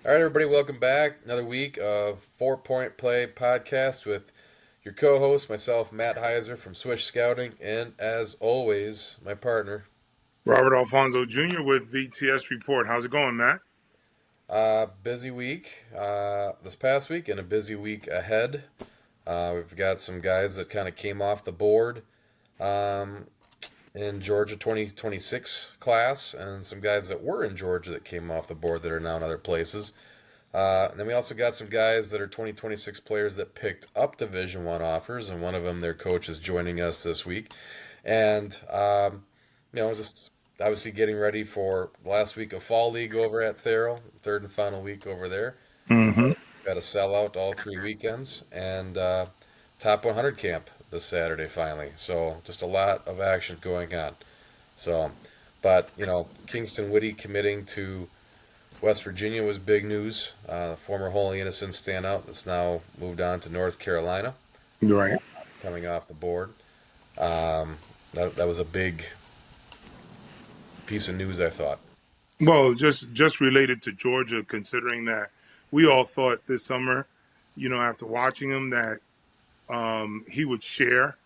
All right, everybody, welcome back. Another week of 4 Point Play podcast with your co host, myself, Matt Heiser from SWISH Scouting, and as always, my partner. Robert Alfonso Jr. with BTS Report. How's it going, Matt? Busy week this past week and a busy week ahead. We've got some guys that kind of came off the board um, in Georgia 2026 class, and some guys that were in Georgia that came off the board that are now in other places. And then we also got some guys that are 2026 players that picked up Division One offers, and one of them, their coach, is joining us this week. And just obviously getting ready for the last week of Fall League over at Therrell, third and final week over there. Mm-hmm. Got a sellout all 3 weekends, and top 100 camp this Saturday finally. So just a lot of action going on. So, but Kingston Whitty committing to West Virginia was big news. Former Holy Innocent standout that's now moved on to North Carolina, Right. coming off the board. That was a big piece of news, I thought. Well, just related to Georgia, considering that we all thought this summer, after watching him, that he would share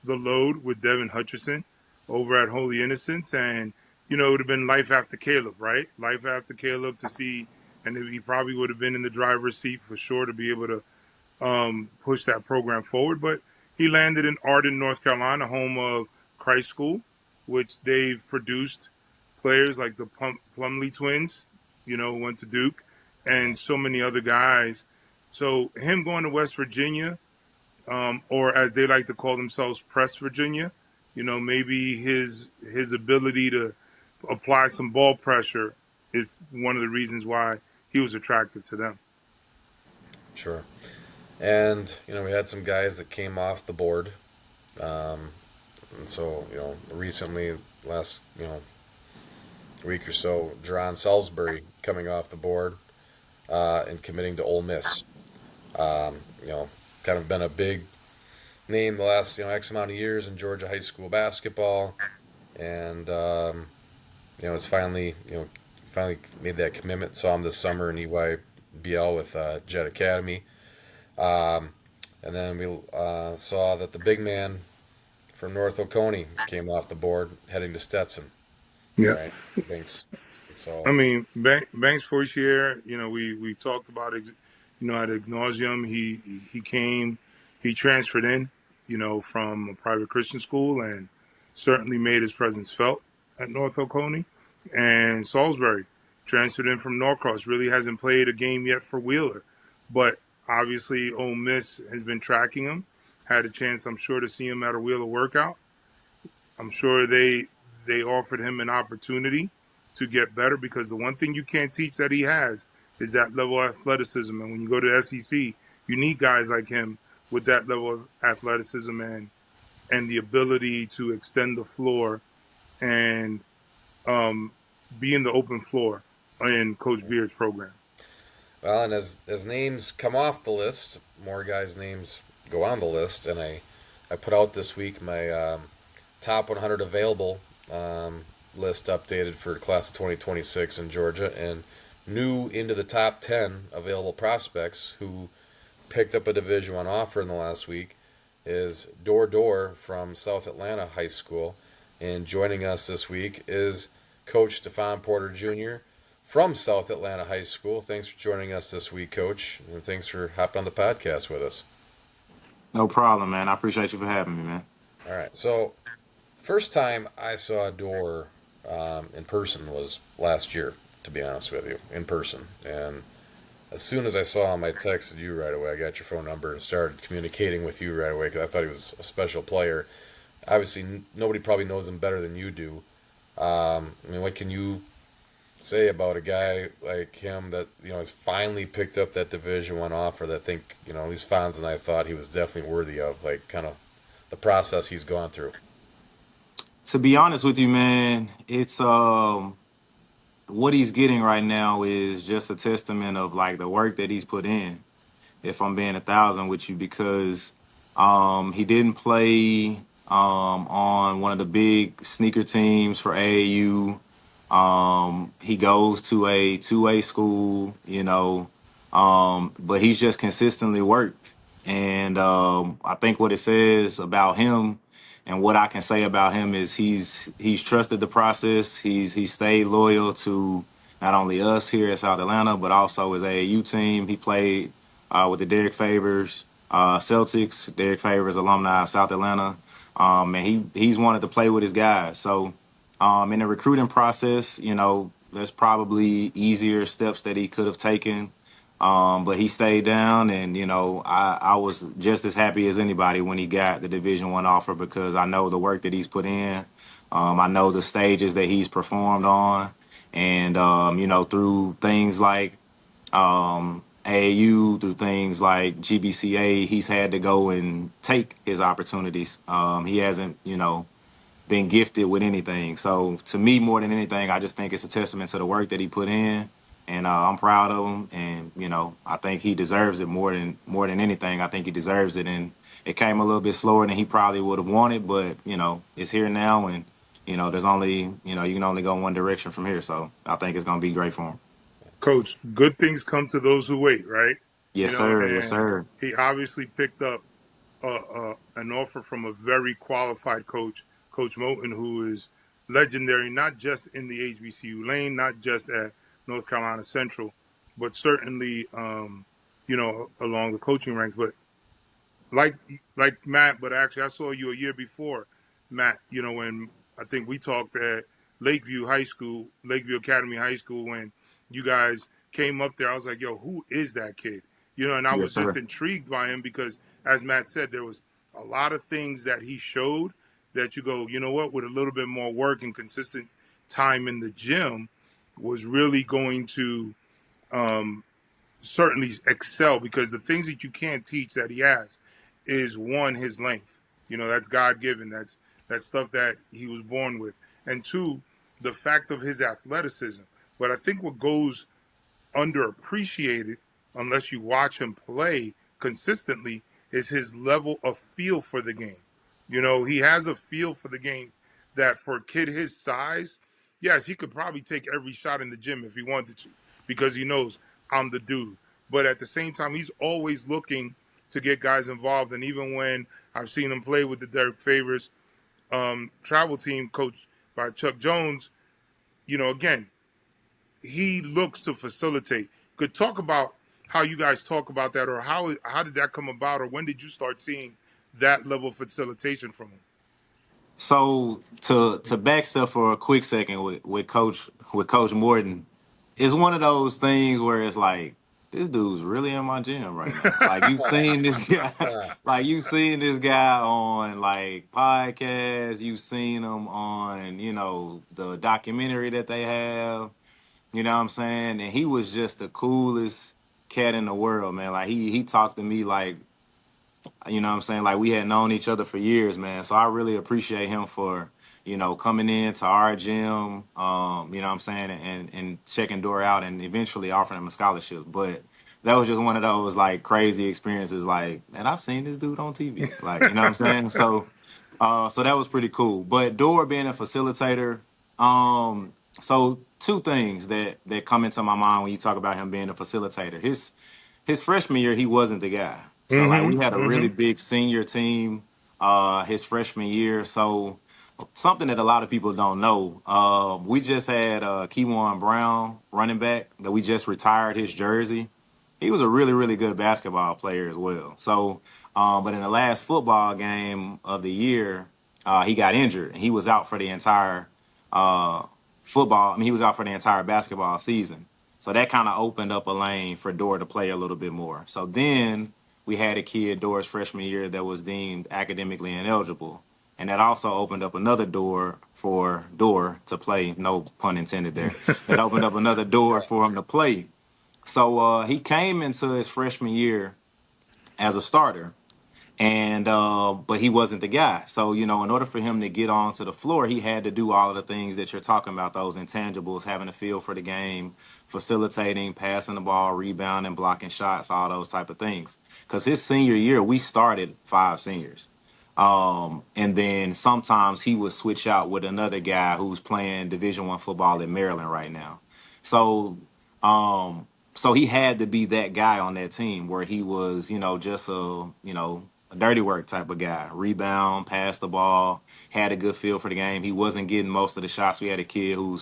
the load with Devin Hutcherson over at Holy Innocents, and it would have been life after Caleb, right? Life after Caleb to see, and he probably would have been in the driver's seat for sure to be able to push that program forward. But he landed in Arden, North Carolina, home of Christ School, which they've produced players like the Plumlee twins, who went to Duke, and so many other guys. So him going to West Virginia, or as they like to call themselves, Press Virginia, maybe his ability to apply some ball pressure is one of the reasons why he was attractive to them. Sure. And we had some guys that came off the board, and so recently, last week or so, Jerron Salisbury coming off the board and committing to Ole Miss. Kind of been a big name the last X amount of years in Georgia high school basketball, and it's finally made that commitment. Saw him this summer in EYBL with Jet Academy, and then we saw that the big man from North Oconee came off the board, heading to Stetson. Yeah. Right, Banks. So I mean, Banks Fortier, we talked about it, ad nauseum. He came, he transferred in, from a private Christian school, and certainly made his presence felt at North Oconee. And Salisbury transferred in from Norcross. Really hasn't played a game yet for Wheeler, but obviously Ole Miss has been tracking him. Had a chance, I'm sure, to see him at a Wheeler workout. I'm sure they offered him an opportunity to get better, because the one thing you can't teach that he has is that level of athleticism. And when you go to SEC, you need guys like him with that level of athleticism and the ability to extend the floor and be in the open floor in Coach Beard's program. well, and as names come off the list, more guys' names go on the list, and I put out this week my top 100 available list updated for the class of 2026 in Georgia, and new into the top 10 available prospects who picked up a Division One offer in the last week is Door from South Atlanta High School, and joining us this week is Coach Stefon Porter Jr. from South Atlanta High School. Thanks for joining us this week, Coach, and thanks for hopping on the podcast with us. No problem, man. I appreciate you for having me, man. All right, so first time I saw Door in person was last year, to be honest with you, in person. And as soon as I saw him, I texted you right away. I got your phone number and started communicating with you right away because I thought he was a special player. Obviously, nobody probably knows him better than you do. What can you say about a guy like him that has finally picked up that Division One offer that I think at least fans and I thought he was definitely worthy of, like kind of the process he's gone through. To be honest with you, man, it's what he's getting right now is just a testament of like the work that he's put in. If I'm being 1,000 with you, because he didn't play on one of the big sneaker teams for AAU. He goes to a 2A school, you know, but he's just consistently worked. And I think what it says about him and what I can say about him is he's trusted the process. He's stayed loyal to not only us here at South Atlanta, but also his AAU team. He played with the Derek Favors Celtics, Derek Favors alumni of South Atlanta. And he's wanted to play with his guys. So in the recruiting process, you know, there's probably easier steps that he could have taken. But he stayed down, and you know, I was just as happy as anybody when he got the Division 1 offer because I know the work that he's put in. I know the stages that he's performed on, and you know, through things like AAU, through things like GBCA, he's had to go and take his opportunities. He hasn't, you know, been gifted with anything. So to me, more than anything, I just think it's a testament to the work that he put in, and I'm proud of him. And you know, I think he deserves it more than anything. I think he deserves it, and it came a little bit slower than he probably would have wanted, but you know, it's here now, and you know, there's only you can only go one direction from here. So I think it's gonna be great for him. Coach, good things come to those who wait, right? Yes, sir. Yes, And sir. he obviously picked up an offer from a very qualified coach, Coach Moten, who is legendary, not just in the HBCU lane, not just at North Carolina Central, but certainly, along the coaching ranks. But like like Matt, but actually I saw you a year before, Matt. When I think we talked at Lakeview High School, Lakeview Academy High School, when you guys came up there, I was like, "Yo, who is that kid?" And I Yes, was just sir. intrigued by him because, as Matt said, there was a lot of things that he showed that you go, you know what, with a little bit more work and consistent time in the gym, was really going to um, certainly excel because the things that you can't teach that he has is one, his length. That's God given. That's stuff that he was born with. And two, the fact of his athleticism. But I think what goes underappreciated unless you watch him play consistently is his level of feel for the game. He has a feel for the game that for a kid his size, yes, he could probably take every shot in the gym if he wanted to because he knows I'm the dude. But at the same time, he's always looking to get guys involved. And even when I've seen him play with the Derek Favors travel team coached by Chuck Jones, again, he looks to facilitate. Could talk about how you guys talk about that, or how did that come about, or when did you start seeing that level of facilitation from him? So to back stuff for a quick second with Coach Morton, it's one of those things where it's like this dude's really in my gym right now. Like you've seen this guy, like you've seen this guy on like podcasts, you've seen him on the documentary that they have. You know what I'm saying? And he was just the coolest cat in the world, man. Like he talked to me like you know what I'm saying? Like we had known each other for years, man. So I really appreciate him for, coming in to our gym, you know what I'm saying, and checking Dora out and eventually offering him a scholarship. But that was just one of those like crazy experiences, like, man, I've seen this dude on TV. Like, you know what I'm saying? So that was pretty cool. But Dora being a facilitator, so two things that come into my mind when you talk about him being a facilitator. His freshman year, he wasn't the guy. So like we had a really big senior team his freshman year. So something that a lot of people don't know, we just had Keywan Brown, running back, that we just retired his jersey. He was a really, really good basketball player as well. So, but in the last football game of the year, he got injured and he was out for the entire uh, football. I mean, he was out for the entire basketball season. So that kind of opened up a lane for Dora to play a little bit more. So then we had a kid Dora's freshman year that was deemed academically ineligible. And that also opened up another door for Dora to play. No pun intended there. That opened up another door for him to play. So he came into his freshman year as a starter, and but he wasn't the guy. So in order for him to get onto the floor, he had to do all of the things that you're talking about, those intangibles, having a feel for the game, facilitating, passing the ball, rebounding, blocking shots, all those type of things. Because his senior year, we started five seniors. And then sometimes he would switch out with another guy who's playing Division I football in Maryland right now. So, um, so he had to be that guy on that team where he was, just a dirty work type of guy, rebound, pass the ball, had a good feel for the game. He wasn't getting most of the shots. We had a kid who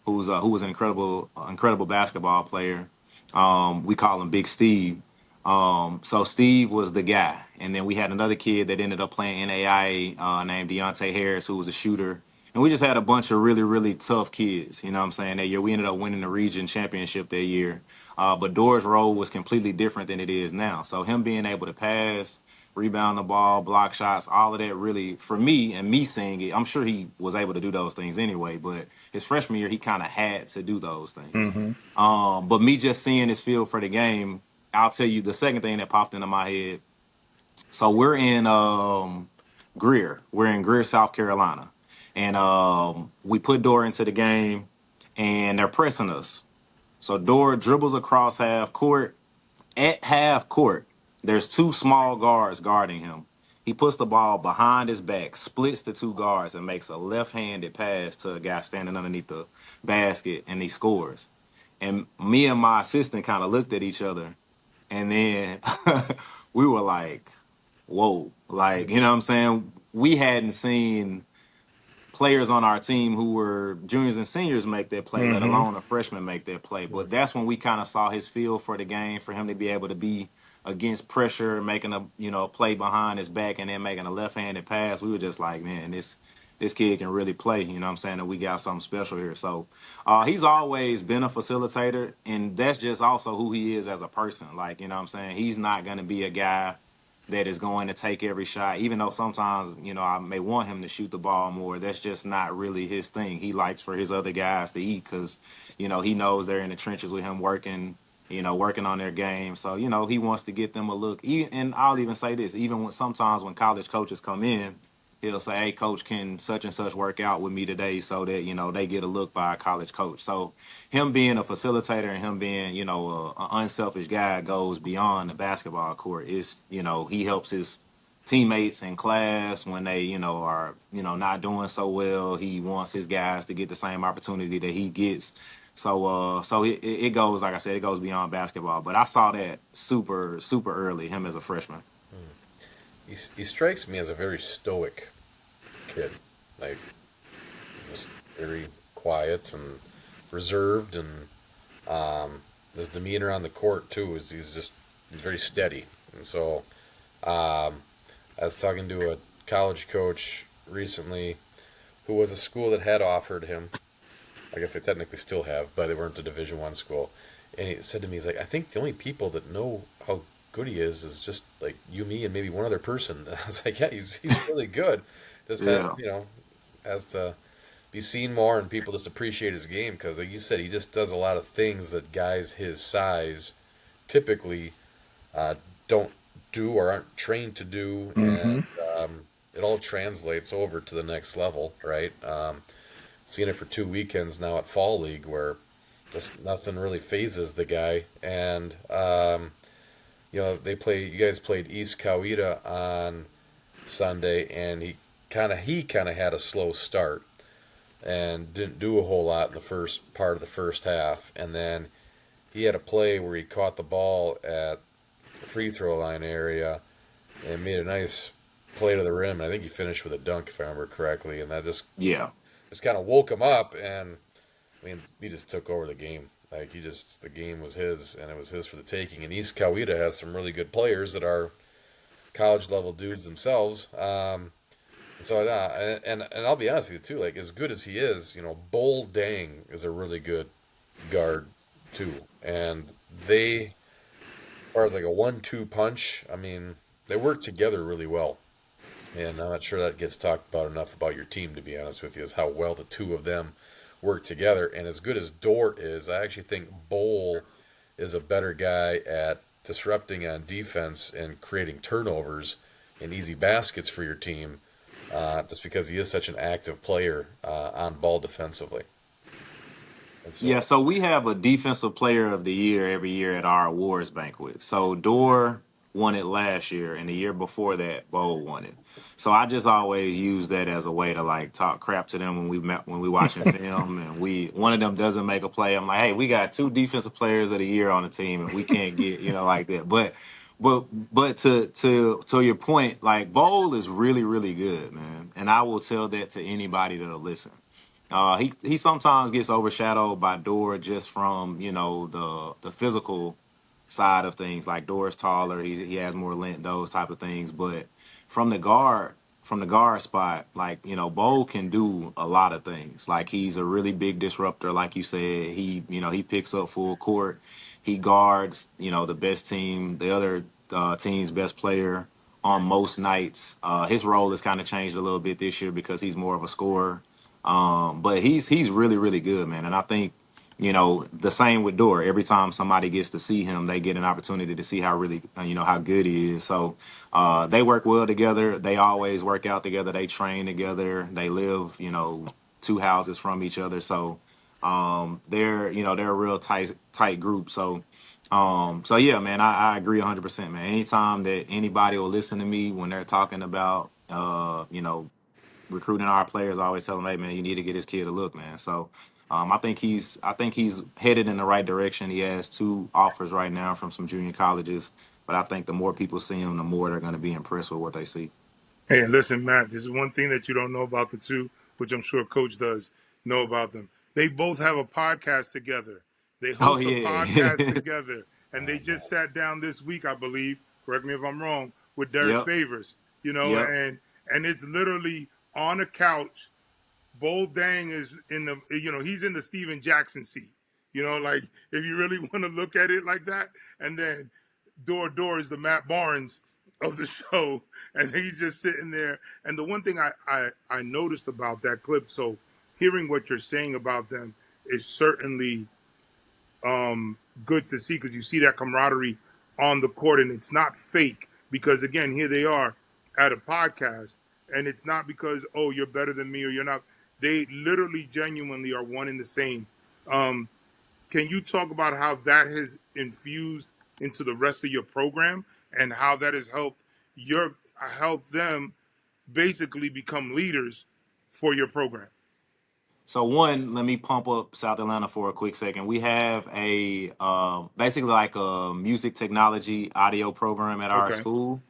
was an incredible basketball player. We call him Big Steve. So Steve was the guy, and then we had another kid that ended up playing NAIA named Deontay Harris, who was a shooter. And we just had a bunch of really, really tough kids. You know what I'm saying? That year, we ended up winning the region championship that year. But Dora's role was completely different than it is now. So him being able to pass, rebound the ball, block shots, all of that really, for me and me seeing it, I'm sure he was able to do those things anyway. But his freshman year, he kind of had to do those things. Mm-hmm. But me just seeing his feel for the game, I'll tell you the second thing that popped into my head. So we're in Greer. We're in Greer, South Carolina. And we put Dora into the game and they're pressing us. So Dora dribbles across half court. At half court, there's two small guards guarding him. He puts the ball behind his back, splits the two guards, and makes a left-handed pass to a guy standing underneath the basket, and he scores. And me and my assistant kind of looked at each other, and then we were like, whoa. Like, you know what I'm saying? We hadn't seen players on our team who were juniors and seniors make that play, let Mm-hmm. alone a freshman make that play. But that's when we kind of saw his feel for the game, for him to be able to be against pressure, making a play behind his back and then making a left-handed pass. We were just like, man, this kid can really play. You know what I'm saying? And we got something special here. So he's always been a facilitator, and that's just also who he is as a person. Like, you know what I'm saying? He's not going to be a guy that is going to take every shot, even though sometimes, I may want him to shoot the ball more. That's just not really his thing. He likes for his other guys to eat because, he knows they're in the trenches with him working, working on their game. So, he wants to get them a look. And I'll even say this, even sometimes when college coaches come in, he'll say, hey, coach, can such and such work out with me today so that, they get a look by a college coach. So him being a facilitator and him being, an unselfish guy goes beyond the basketball court. It's, he helps his teammates in class when they, are, not doing so well. He wants his guys to get the same opportunity that he gets. So it goes, like I said, it goes beyond basketball. But I saw that super, super early, him as a freshman. He strikes me as a very stoic kid, like just very quiet and reserved, and his demeanor on the court too is he's very steady. And so I was talking to a college coach recently who was a school that had offered him. I guess they technically still have, but they weren't a Division I school. And he said to me, he's like, I think the only people that know how good he is just like you, me, and maybe one other person. And I was like, yeah, he's really good. Just Yeah. has to be seen more, and people just appreciate his game because, like you said, he just does a lot of things that guys his size typically uh, don't do or aren't trained to do, and Mm-hmm. it all translates over to the next level, right? Seen it for 2 weekends now at Fall League where just nothing really phases the guy, and you guys played East Coweta on Sunday, and he kind of had a slow start and didn't do a whole lot in the first part of the first half, and then he had a play where he caught the ball at the free throw line area and made a nice play to the rim. And I think he finished with a dunk, if I remember correctly, and that Yeah. just kind of woke him up. And I mean, he just took over the game. Like the game was his, and it was his for the taking. And East Coweta has some really good players that are college level dudes themselves. And so, and I'll be honest with you too. Like as good as he is, Bull Dang is a really good guard too. And they, as far as like a 1-2 punch, I mean, they work together really well. And I'm not sure that gets talked about enough about your team, to be honest with you, is how well the two of them work together. And as good as Dort is, I actually think Bowl is a better guy at disrupting on defense and creating turnovers and easy baskets for your team, just because he is such an active player on ball defensively. And Yeah, so, so we have a defensive player of the year every year at our awards banquet. So Dor won it last year, and the year before that, Bowl won it. So I just always use that as a way to like talk crap to them when we watching film, and one of them doesn't make a play. I'm like, hey, we got two defensive players of the year on the team, and we can't get like that. But to your point, like Bowl is really really good, man, and I will tell that to anybody that'll listen. He sometimes gets overshadowed by Dora just from the physical side of things. Like Dora's taller, he has more length, those type of things. But from the guard from the guard spot, like Bo can do a lot of things. Like he's a really big disruptor, like you said. He picks up full court. He guards the best team, the other team's best player on most nights. His role has kind of changed a little bit this year because he's more of a scorer. But he's really really good, man. And I think the same with Dor. Every time somebody gets to see him, they get an opportunity to see how really how good he is. So they work well together. They always work out together. They train together. They live two houses from each other. So they're a real tight group. So yeah, man, I agree 100%, man. Anytime that anybody will listen to me when they're talking about recruiting our players, I always tell them, hey man, you need to get this kid a look, man. So I think he's headed in the right direction. He has two offers right now from some junior colleges, but I think the more people see him, the more they're going to be impressed with what they see. Hey, listen, Matt, this is one thing that you don't know about the two, which I'm sure Coach does know about them. They both have a podcast together. They Oh host a yeah, podcast together. And they Oh, just sat down this week, I believe, correct me if I'm wrong, with Derek yep, Favors, yep. and it's literally on a couch. Bull Dang is in the, he's in the Steven Jackson seat. Like if you really want to look at it like that. And then Door is the Matt Barnes of the show, and he's just sitting there. And the one thing I noticed about that clip, so hearing what you're saying about them is certainly good to see because you see that camaraderie on the court, and it's not fake because again, here they are at a podcast, and it's not because you're better than me or you're not. They literally, genuinely are one and the same. Um, can you talk about how that has infused into the rest of your program and how that has helped them basically become leaders for your program? So one, let me pump up South Atlanta for a quick second. We have a basically like a music technology audio program at our Okay, school.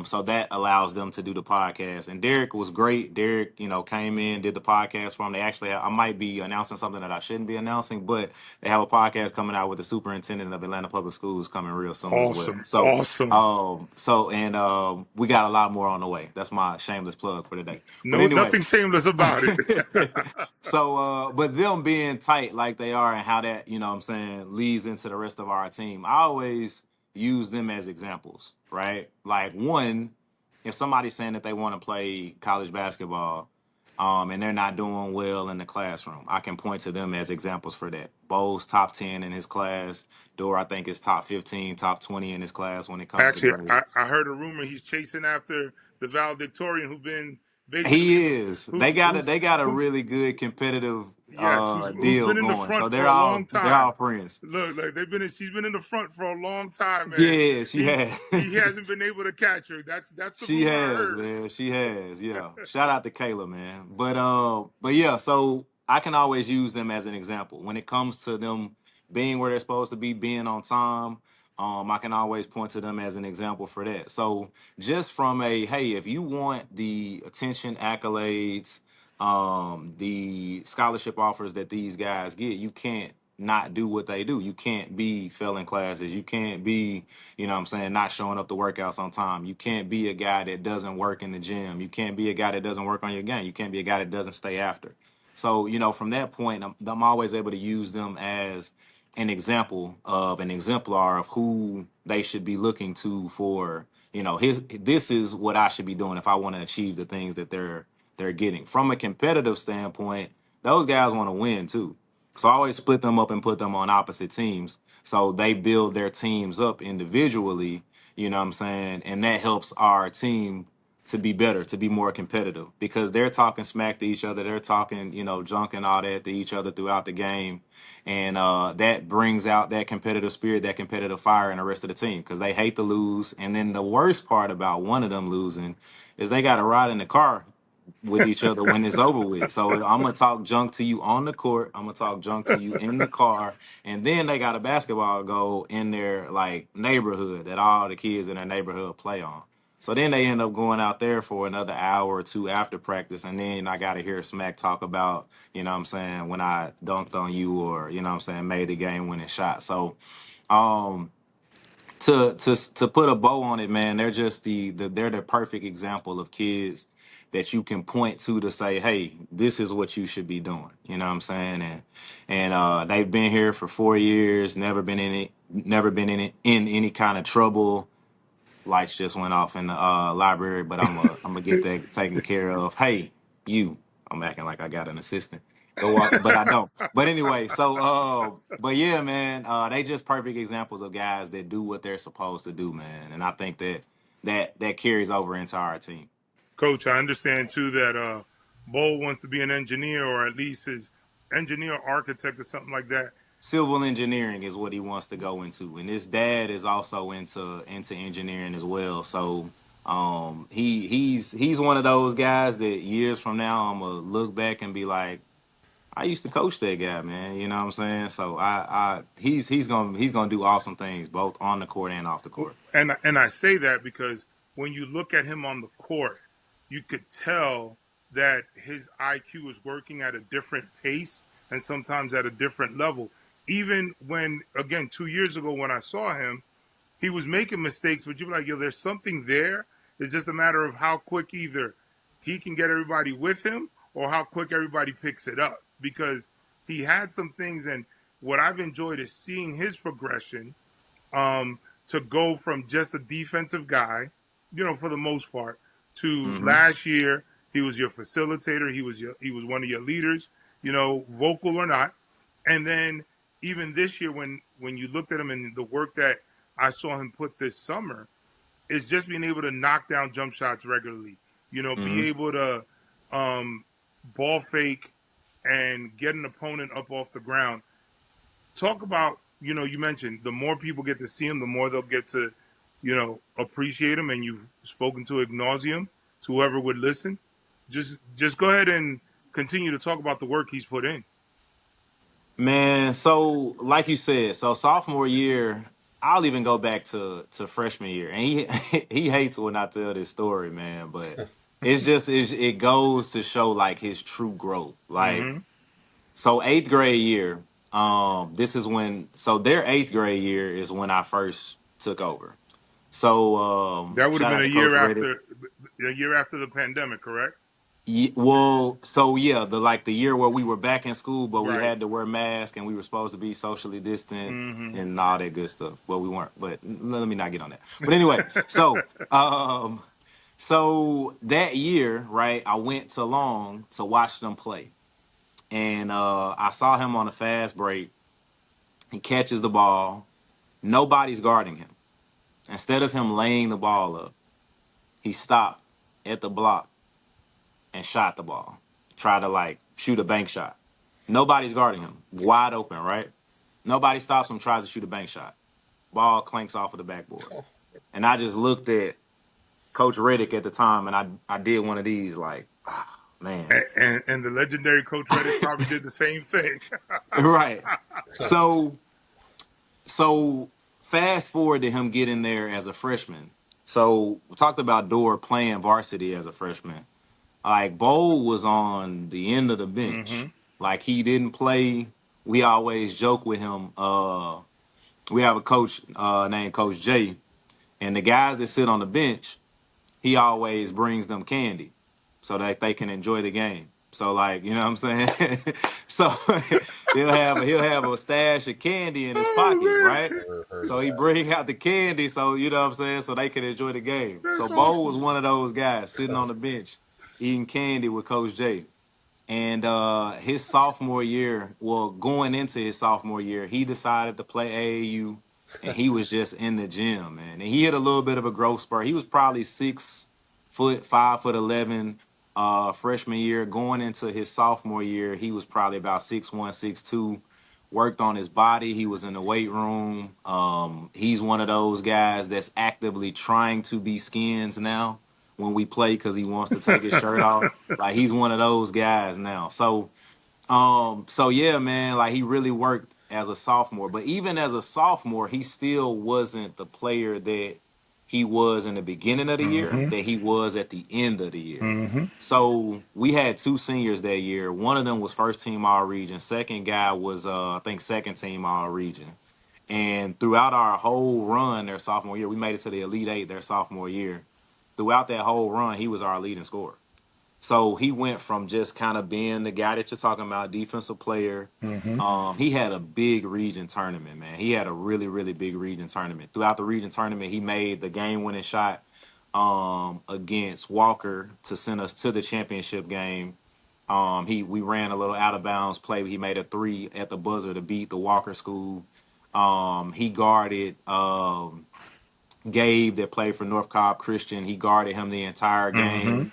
So that allows them to do the podcast. And Derek was great. Derek, came in, did the podcast for them. They actually I might be announcing something that I shouldn't be announcing, but they have a podcast coming out with the superintendent of Atlanta Public Schools coming real soon as well. awesome, So awesome. we got a lot more on the way. That's my shameless plug for today. But No, anyway. nothing shameless about it. So, but them being tight like they are and how that, what I'm saying, leads into the rest of our team, I always use them as examples, right? Like, one, if somebody's saying that they want to play college basketball, and they're not doing well in the classroom, I can point to them as examples for that. Bo's top 10 in his class. Dor, I think, is top 15, top 20 in his class when it comes to Actually, grades. I heard a rumor he's chasing after the valedictorian who been basically in He the is. who They got a who really good competitive yes, who's deal been in the going. So front for they're a all long they're time. all friends. Look, like she's been in the front for a long time, man. Yeah, she has. He hasn't been able to catch her. That's the She rumor I has, heard. man. She has. Yeah. Shout out to Kayla, man. But yeah, so I can always use them as an example. When it comes to them being where they're supposed to be, being on time, I can always point to them as an example for that. So just from hey, if you want the attention, accolades, the scholarship offers that these guys get, you can't not do what they do. You can't be failing classes. You can't be, what I'm saying, not showing up to workouts on time. You can't be a guy that doesn't work in the gym. You can't be a guy that doesn't work on your game. You can't be a guy that doesn't stay after. So, from that point, I'm always able to use them as an example of an exemplar of who they should be looking to for, this is what I should be doing if I want to achieve the things that they're getting. From a competitive standpoint, those guys want to win too. So I always split them up and put them on opposite teams. So they build their teams up individually, you know what I'm saying? And that helps our team to be better, to be more competitive, because they're talking smack to each other. They're talking, junk and all that to each other throughout the game. And that brings out that competitive spirit, that competitive fire in the rest of the team because they hate to lose. And then the worst part about one of them losing is they got to ride in the car with each other when it's over with. So I'm gonna talk junk to you on the court. I'm gonna talk junk to you in the car, and then they got a basketball goal in their like neighborhood that all the kids in their neighborhood play on. So then they end up going out there for another hour or two after practice, and then I got to hear Smack talk about, what I'm saying, when I dunked on you or, what I'm saying, made the game winning shot. So, um, to put a bow on it, man, they're just they're the perfect example of kids that you can point to say, hey, this is what you should be doing. You know what I'm saying? And they've been here for 4 years, never been in any kind of trouble. Lights just went off in the library, but I'm gonna get that taken care of. Hey, you, I'm acting like I got an assistant. Go walk, but I don't. But anyway, so but yeah, man, they just perfect examples of guys that do what they're supposed to do, man. And I think that carries over into our team. Coach, I understand too that Bull wants to be an engineer, or at least his engineer architect or something like that. Civil engineering is what he wants to go into, and his dad is also into engineering as well. So he's one of those guys that years from now I'm gonna look back and be like, I used to coach that guy, man. You know what I'm saying? So he's gonna do awesome things both on the court and off the court. And I say that because when you look at him on the court, you could tell that his IQ is working at a different pace and sometimes at a different level. Even when, again, 2 years ago when I saw him, he was making mistakes, but you're like, yo, there's something there. It's just a matter of how quick either he can get everybody with him or how quick everybody picks it up. Because he had some things, and what I've enjoyed is seeing his progression, to go from just a defensive guy, for the most part, to Mm-hmm. last year he was your facilitator, he was one of your leaders, vocal or not, and then even this year when you looked at him and the work that I saw him put this summer is just being able to knock down jump shots regularly, Mm-hmm. be able to ball fake and get an opponent up off the ground. Talk about, you mentioned the more people get to see him, the more they'll get to, appreciate him. And you've spoken to ad nauseum to whoever would listen. Just go ahead and continue to talk about the work he's put in. Man, so like you said, so sophomore year, I'll even go back to freshman year, and he he hates when I tell this story, man, but it goes to show like his true growth. Like Mm-hmm. so, eighth grade year, this is when so their eighth grade year is when I first took over. So That would have shout been out to Coach Reddick. a year after the pandemic, correct? Well, so yeah, the year where we were back in school, but we Right. had to wear masks and we were supposed to be socially distant Mm-hmm. and all that good stuff. Well, we weren't, but let me not get on that. But anyway, so that year, right, I went to Long to watch them play, and I saw him on a fast break. He catches the ball, nobody's guarding him. Instead of him laying the ball up, he stopped at the block and shot the ball. Try to like shoot a bank shot. Nobody's guarding him. Wide open, right? Nobody stops him, tries to shoot a bank shot. Ball clanks off of the backboard. And I just looked at Coach Reddick at the time and I did one of these like, ah, man. And the legendary Coach Reddick probably did the same thing. Right. So so fast forward to him getting there as a freshman. So we talked about Dore playing varsity as a freshman. Like Bowl was on the end of the Mm-hmm. bench. Like he didn't play. We always joke with him. We have a coach named Coach J, and the guys that sit on the bench, he always brings them candy so that they can enjoy the game. So like, you know what I'm saying? So he'll have a stash of candy in his pocket, Oh right? man, Never heard of So he that. bring out the candy, so you know what I'm saying, so they can enjoy the game. So that's Bo was awesome. one of those guys sitting on the bench eating candy with Coach J. And his sophomore year, well, going into his sophomore year, he decided to play AAU, and he was just in the gym, man. And he had a little bit of a growth spurt. He was probably foot, 5'11". Freshman year, going into his sophomore year, he was probably about 6'1", 6'2". Worked on his body. He was in the weight room. He's one of those guys that's actively trying to be Skins now when we play because he wants to take his shirt off. Like he's one of those guys now. So yeah, man, like he really worked as a sophomore, but even as a sophomore, he still wasn't the player that he was in the beginning of the year, Mm-hmm. that he was at the end of the year. Mm-hmm. So we had two seniors that year. One of them was first team all region. Second guy was I think second team all region. And throughout our whole run their sophomore year, we made it to the Elite Eight their sophomore year. Throughout that whole run, he was our leading scorer. So he went from just kind of being the guy that you're talking about, defensive player. Mm-hmm. He had a big region tournament, man. He had a really, really big region tournament. Throughout the region tournament, he made the game-winning shot against Walker to send us to the championship game. We ran a little out of bounds play. He made a three at the buzzer to beat the Walker school. He guarded Gabe that played for North Cobb Christian. He guarded him the entire Mm-hmm. game.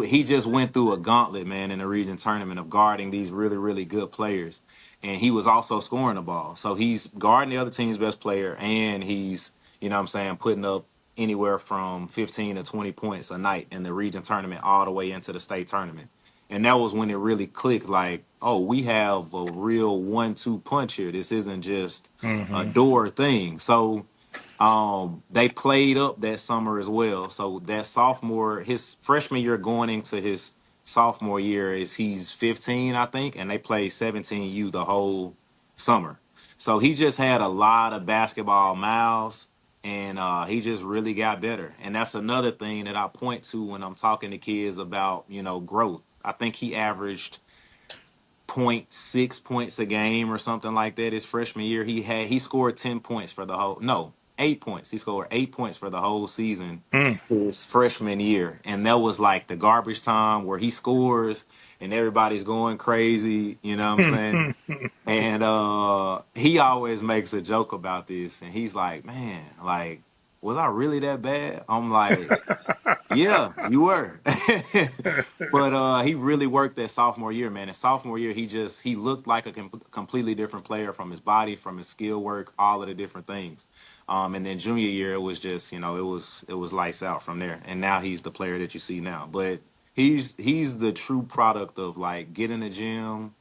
He just went through a gauntlet, man, in the region tournament of guarding these really, really good players, and he was also scoring the ball. So he's guarding the other team's best player, and he's, what I'm saying, putting up anywhere from 15 to 20 points a night in the region tournament, all the way into the state tournament. And that was when it really clicked. Like, oh, we have a real 1-2 punch here. This isn't just a Mm-hmm. door thing. So they played up that summer as well. So that sophomore, his freshman year going into his sophomore year is he's 15, I think, and they played 17U the whole summer. So he just had a lot of basketball miles, and he just really got better. And that's another thing that I point to when I'm talking to kids about, growth. I think he averaged point 0.6 points a game or something like that. His freshman year, he scored 10 points for the whole, no, 8 points. He scored 8 points for the whole season his freshman year. And that was like the garbage time where he scores and everybody's going crazy, you know what I'm saying? Mm. And he always makes a joke about this, and he's like, man, like, was I really that bad? I'm like, yeah, you were. But he really worked that sophomore year, man. In sophomore year, he looked like a completely different player from his body, from his skill work, all of the different things. And then junior year, it was just, it was lights out from there. And now he's the player that you see now. But he's the true product of like get in the gym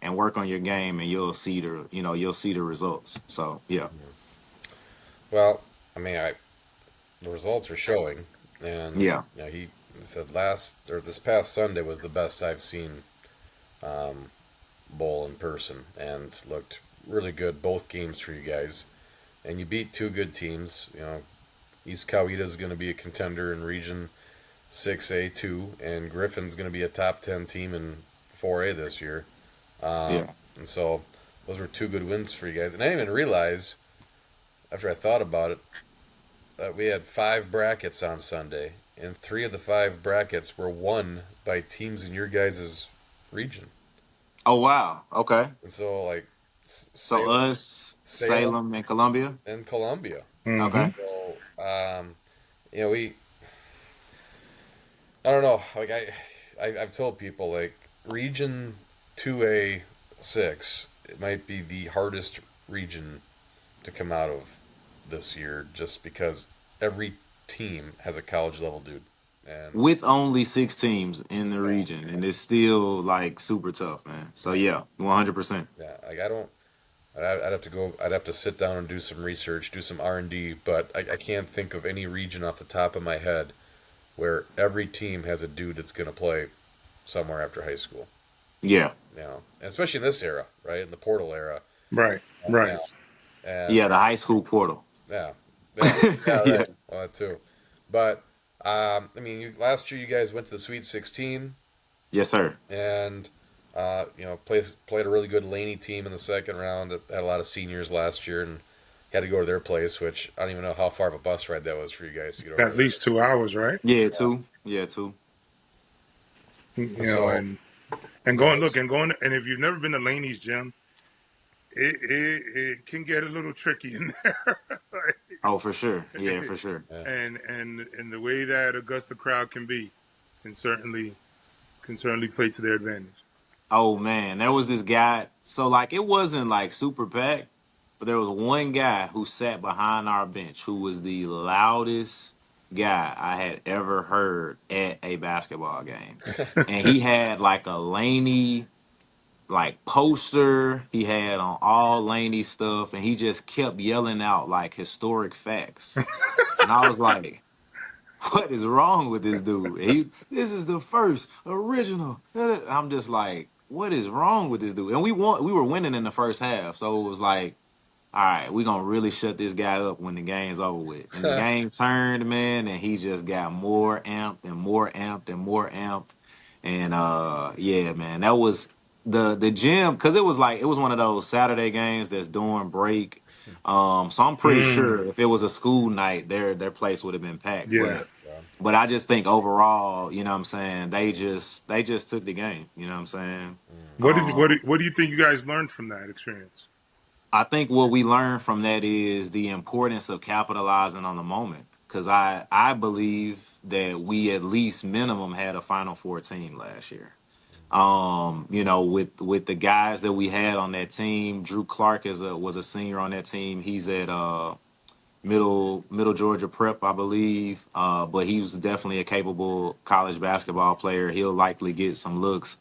and work on your game, and you'll see the results. So yeah, Well, I mean, the results are showing, and yeah, he said this past Sunday was the best I've seen Bowl in person, and looked really good both games for you guys. And you beat two good teams. East Coweta is going to be a contender in Region 6A2, and Griffin's going to be a top 10 team in 4A this year. yeah. And so those were two good wins for you guys. And I didn't even realize, after I thought about it, that we had 5 brackets on Sunday, and 3 of the 5 brackets were won by teams in your guys' region. Oh wow, okay. And so, like, So us, Salem, Salem, and Columbia. and Columbia. Mm-hmm. Okay. So, I don't know. Like, I've told people, like, Region 2A6, it might be the hardest region to come out of this year, just because every team has a college level dude. And With only 6 teams in the region, and it's still like super tough, man. So yeah, 100%. yeah, like I don't. I'd have to go. I'd have to sit down and do some research, do some R&D. But I can't think of any region off the top of my head where every team has a dude that's going to play somewhere after high school. Yeah, And especially in this era, right? In the portal era. Right. Yeah. Right. And yeah. The high school portal. yeah, yeah, Yeah. right. Well, that too. But I mean, last year you guys went to the Sweet 16, Yes, sir. and played a really good Laney team in the second round that had a lot of seniors last year, and had to go to their place, which I don't even know how far of a bus ride that was for you guys to get over At there. least 2 hours, right? Yeah, two. Yeah, two. You And know, so and going, and if you've never been to Laney's gym, it can get a little tricky in there. Oh, for sure. Yeah, for sure. Yeah. And the way that Augusta crowd can be can certainly play to their advantage. Oh man, there was this guy. So like it wasn't like super packed, but there was one guy who sat behind our bench who was the loudest guy I had ever heard at a basketball game. And he had like a Laney like poster. He had on all Laney stuff, and he just kept yelling out like historic facts. And I was like, what is wrong with this dude? This is the first original. I'm just like, what is wrong with this dude? And we were winning in the first half, so it was like, all right, we're gonna really shut this guy up when the game's over with. And the game turned, man, and he just got more amped and more amped and more amped. And yeah, man, that was the gym because it was one of those Saturday games that's during break. So I'm pretty Mm, sure if it was a school night, their place would have been packed. yeah. But I just think overall, you know what I'm saying, they just took the game, you know what I'm saying? What do you think you guys learned from that experience? I think what we learned from that is the importance of capitalizing on the moment. Cause I believe that we at least minimum had a Final Four team last year. You know, with the guys that we had on that team, Drew Clark was a senior on that team. He's at middle Georgia Prep, I believe. But he was definitely a capable college basketball player. He'll likely get some looks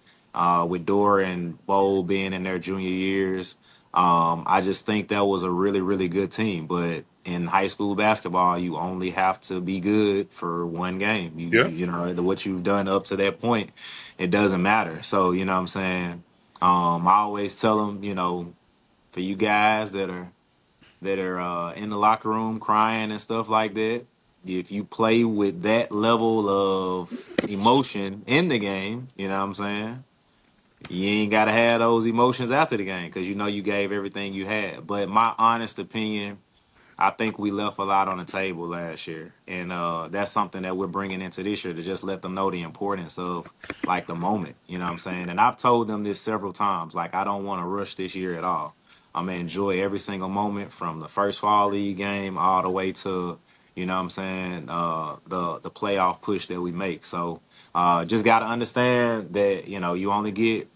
with Dora and Bo being in their junior years. I just think that was a really, really good team. But in high school basketball, you only have to be good for one game. Yeah. You know what you've done up to that point, it doesn't matter. So you know what I'm saying. I always tell them, you know, for you guys that are in the locker room crying and stuff like that. If you play with that level of emotion in the game, you know what I'm saying? You ain't got to have those emotions after the game because you know you gave everything you had. But my honest opinion, I think we left a lot on the table last year, and that's something that we're bringing into this year to just let them know the importance of like the moment. You know what I'm saying? And I've told them this several times. Like I don't want to rush this year at all. I'm gonna enjoy every single moment from the first fall league game all the way to you know what I'm saying the playoff push that we make. So just got to understand that you only get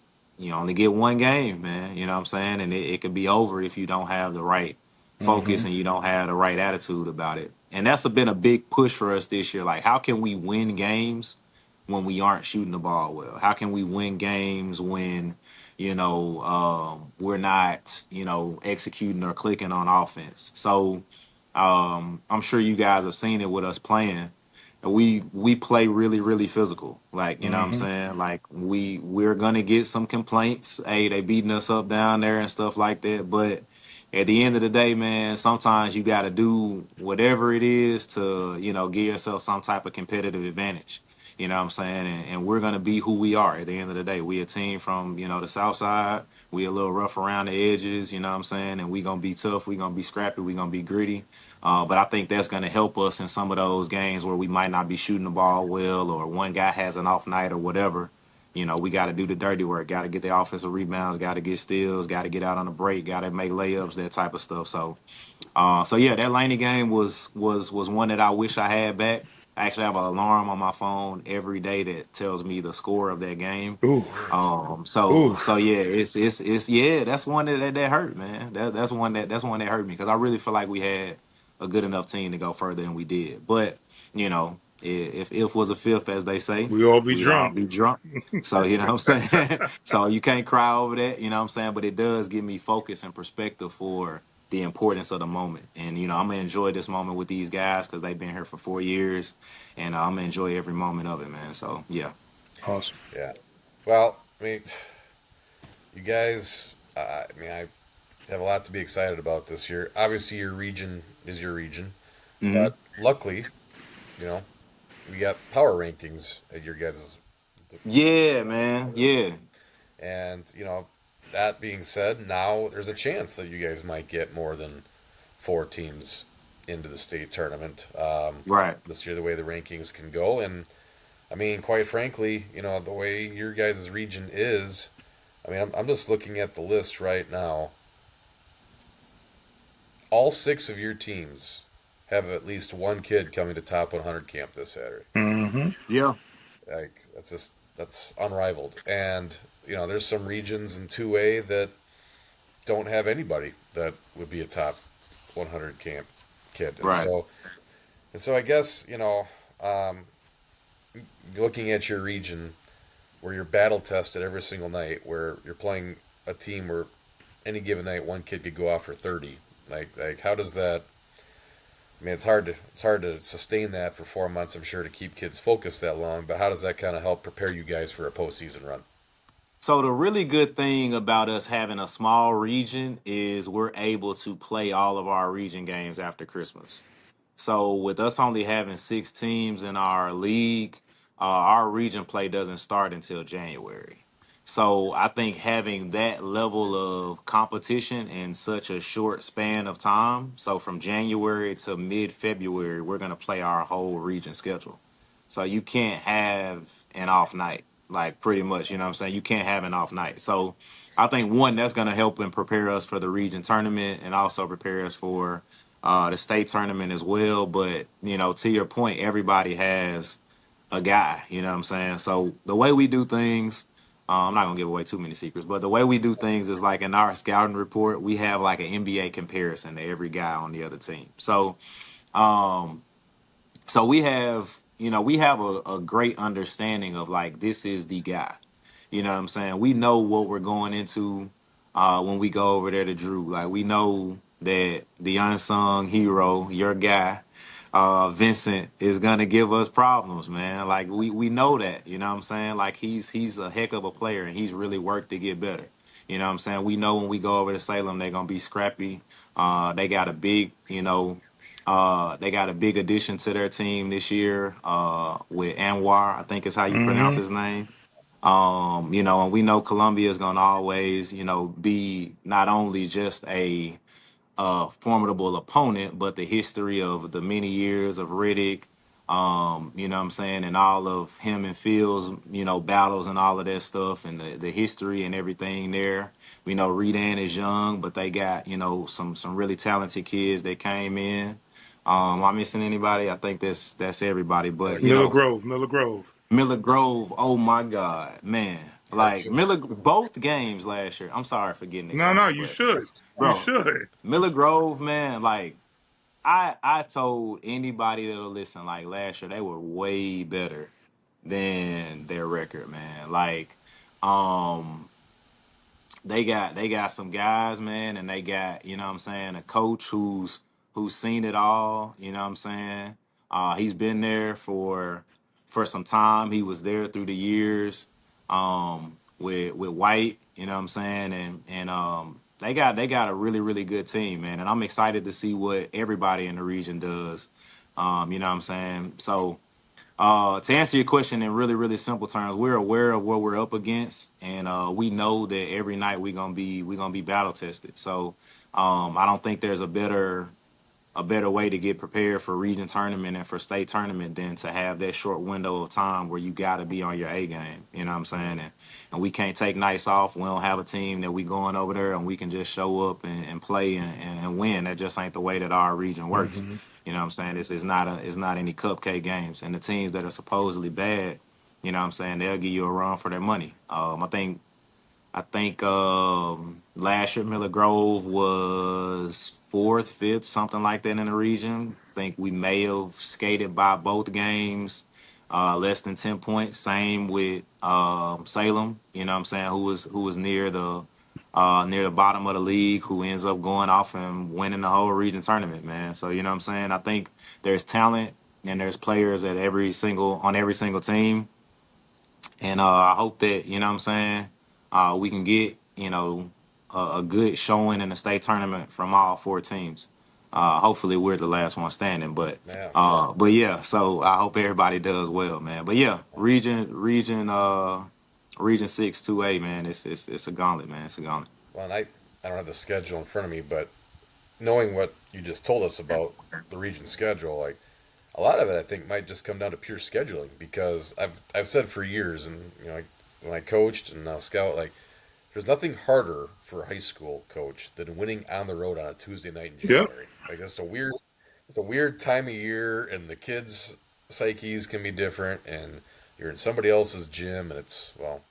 one game, man. You know what I'm saying? And it could be over if you don't have the right focus Hmm. and you don't have the right attitude about it. And that's been a big push for us this year. Like, how can we win games when we aren't shooting the ball well? How can we win games when, we're not, executing or clicking on offense? So I'm sure you guys have seen it with us playing. We play really really physical, like you know what I'm Hmm. saying, like we're gonna get some complaints, hey, they beating us up down there and stuff like that, but at the end of the day, man, sometimes you got to do whatever it is to give yourself some type of competitive advantage, you know what I'm saying, and we're gonna be who we are at the end of the day. We a team from the south side. We a little rough around the edges, you know what I'm saying, and we gonna be tough, we gonna be scrappy, we gonna be gritty. But I think that's going to help us in some of those games where we might not be shooting the ball well, or one guy has an off night or whatever. We got to do the dirty work. Got to get the offensive rebounds. Got to get steals. Got to get out on the break. Got to make layups. That type of stuff. So yeah, that Laney game was one that I wish I had back. I actually have an alarm on my phone every day that tells me the score of that game. Ooh. So Ooh. yeah, it's yeah, that's one that hurt, man. That's one that hurt me because I really feel like we had a good enough team to go further than we did. But if was a fifth, as they say, We all be we'd all drunk. be drunk. So you know what I'm saying. So you can't cry over that. You know what I'm saying. But it does give me focus and perspective for the importance of the moment. And I'm gonna enjoy this moment with these guys because they've been here for 4 years, and I'm gonna enjoy every moment of it, man. So yeah. Awesome. Yeah. Well, I mean, you guys, I mean, I have a lot to be excited about this year. Obviously, your region is your region, Hmm. but luckily, you know, we got power rankings at your guys' Yeah, man. Yeah. and that being said, now there's a chance that you guys might get more than four teams into the state tournament Right. this year. The way the rankings can go, and I mean, quite frankly, the way your guys' region is. I mean, I'm just looking at the list right now. All six of your teams have at least one kid coming to top 100 camp this Saturday. Hmm. Yeah. Like that's unrivaled. And there's some regions in 2A that don't have anybody that would be a top 100 camp kid. And Right. so I guess um, looking at your region where you're battle tested every single night, where you're playing a team where any given night one kid could go off for 30. Like how does that? I mean, it's hard to sustain that for 4 months. I'm sure to keep kids focused that long. But how does that kind of help prepare you guys for a postseason run? So the really good thing about us having a small region is we're able to play all of our region games after Christmas. So with us only having 6 teams in our league, our region play doesn't start until January. So I think having that level of competition in such a short span of time, so from January to mid February, we're going to play our whole region schedule. So you can't have an off night, like pretty much, you know what I'm saying? You can't have an off night. So I think one, that's going to help and prepare us for the region tournament and also prepare us for the state tournament as well. But, to your point, everybody has a guy, you know what I'm saying? So the way we do things, I'm not going to give away too many secrets, but the way we do things is like in our scouting report, we have like an NBA comparison to every guy on the other team. Um, so we have a great understanding of like this is the guy. You know what I'm saying? We know what we're going into when we go over there to Drew. Like we know that the unsung hero, your guy, Vincent, is gonna give us problems, man. Like we know that. You know what I'm saying? Like he's a heck of a player and he's really worked to get better. You know what I'm saying? We know when we go over to Salem, they're gonna be scrappy. They got a big, they got a big addition to their team this year with Anwar, I think is how you pronounce Hmm. his name. And we know Columbia is going to always, be not only just a formidable opponent, but the history of the many years of Riddick, you know what I'm saying, and all of him and Phil's, battles and all of that stuff and the history and everything there. We know Redan is young, but they got, some really talented kids that came in. Am I missing anybody? I think that's everybody. Miller But Miller Grove, Grove, Miller Grove. Miller Grove, oh my God, man. Like Archer. Miller both games last year. I'm sorry for getting No, no, excited, you but should. You bro, should. Miller Grove, man, like I told anybody that'll listen, like last year they were way better than their record, man. Like, um, they got some guys, man, and they got, you know what I'm saying, a coach who's seen it all, you know what I'm saying? He's been there for some time. He was there through the years with White, you know what I'm saying? And they got a really, really good team, man. And I'm excited to see what everybody in the region does. You know what I'm saying? So to answer your question in really, really simple terms, we're aware of what we're up against, and we know that every night we're gonna be battle tested. So I don't think there's a better way to get prepared for region tournament and for state tournament than to have that short window of time where you got to be on your A game. You know what I'm saying? And we can't take nights off. We don't have a team that we going over there and we can just show up and play and win. That just ain't the way that our region works. Hmm. You know what I'm saying? It's not any cupcake games. And the teams that are supposedly bad, you know what I'm saying, they'll give you a run for their money. I think last year Miller Grove was fourth, fifth, something like that in the region. I think we may have skated by both games, less than 10 points. Same with Salem, you know what I'm saying, who was near the bottom of the league, who ends up going off and winning the whole region tournament, man. So you know what I'm saying? I think there's talent and there's players at every single team. And I hope that, you know what I'm saying, we can get, a good showing in the state tournament from all 4 teams. Hopefully we're the last one standing, but Yeah. yeah, so I hope everybody does well, man. But yeah, region 6 2A, man, it's a gauntlet, man. It's a gauntlet. Well, and I don't have the schedule in front of me, but knowing what you just told us about the region schedule, like a lot of it, I think might just come down to pure scheduling because I've said for years, and like, when I coached and now scout, like there's nothing harder for a high school coach than winning on the road on a Tuesday night in Yep. January. Like that's a weird It's a weird time of year, and the kids' psyches can be different, and you're in somebody else's gym, and it's, well,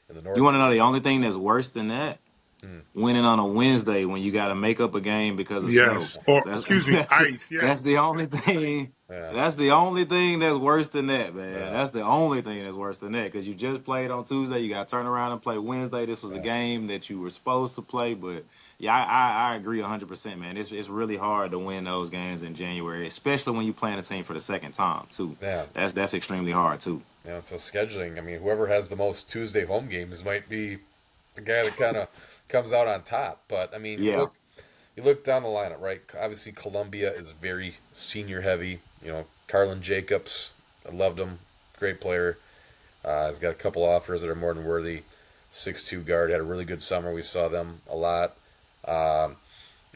in the You want to Northeast. know the only thing that's worse than that? Hmm. Winning on a Wednesday when you got to make up a game because of snow. Yes, or That's excuse me, that's, ice. that's Yes. the only thing. Yeah, That's the only thing that's worse than that, man. yeah, That's the only thing that's worse than that because you just played on Tuesday. You got to turn around and play Wednesday. This was a yeah, game that you were supposed to play, but yeah, I agree 100%, man. It's really hard to win those games in January, especially when you're playing a team for the second time too. yeah. That's extremely hard too. Yeah, so scheduling. I mean, whoever has the most Tuesday home games might be the guy that kind of comes out on top. But I mean, Yeah, you look down the lineup, right? Obviously, Columbia is very senior heavy. Carlin Jacobs, I loved him, great player. He's got a couple offers that are more than worthy. 6'2" guard, had a really good summer. We saw them a lot. Um,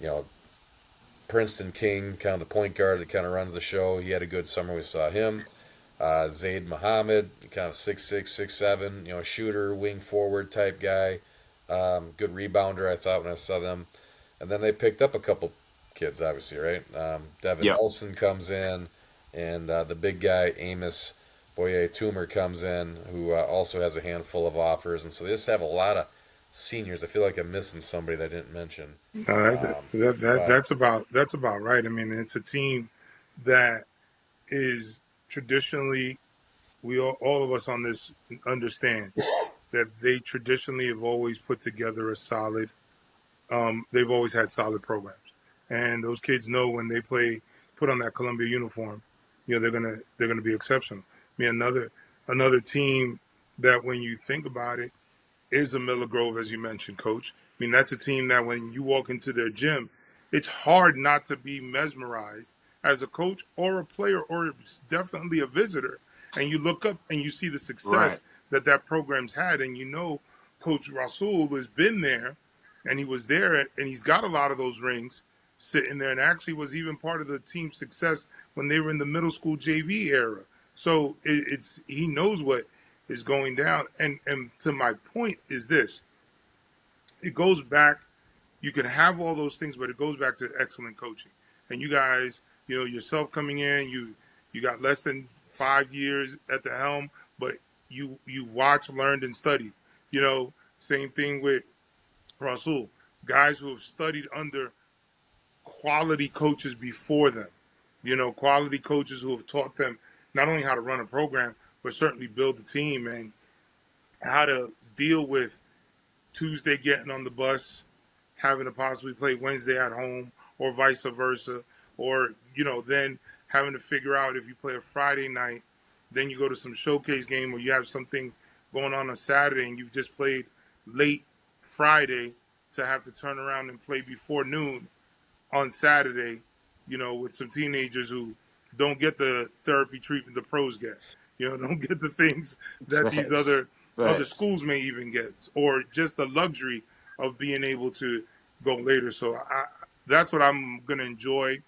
you know, Princeton King, kind of the point guard that kind of runs the show. He had a good summer. We saw him. Zaid Muhammad, kind of 6'6", 6'7", shooter, wing forward type guy. Good rebounder, I thought, when I saw them. And then they picked up a couple kids, obviously, right? Devin yeah. Nelson comes in, and the big guy, Amos Boye Toomer, comes in, who also has a handful of offers. And so they just have a lot of seniors. I feel like I'm missing somebody that I didn't mention. But That's about right. I mean, it's a team that is traditionally all of us on this understand that they traditionally have always put together a solid. They've always had solid programs, and those kids know when they put on that Columbia uniform, they're gonna be exceptional. I mean, another team that when you think about it is a Miller Grove, as you mentioned, Coach. I mean, that's a team that when you walk into their gym, it's hard not to be mesmerized as a coach or a player or definitely a visitor. And you look up and you see the Right. success that program's had, and Coach Rasul has been there, and he was there, and he's got a lot of those rings sitting there, and actually was even part of the team's success when they were in the middle school JV era. So it's he knows what is going down. And to my point is this: it goes back. You can have all those things, but it goes back to excellent coaching. And you guys, yourself coming in, you got less than 5 years at the helm, but you watched, learned, and studied. Same thing with Rasul. Guys who have studied under quality coaches before them. Quality coaches who have taught them not only how to run a program, but certainly build a team and how to deal with Tuesday getting on the bus, having to possibly play Wednesday at home, or vice versa, or then having to figure out if you play a Friday night, then you go to some showcase game, or you have something going on Saturday, and you've just played late Friday to have to turn around and play before noon on Saturday, with some teenagers who don't get the therapy treatment the pros get. Don't get the things that these Facts. other Facts. schools may even get, or just the luxury of being able to go later. So that's what I'm gonna enjoy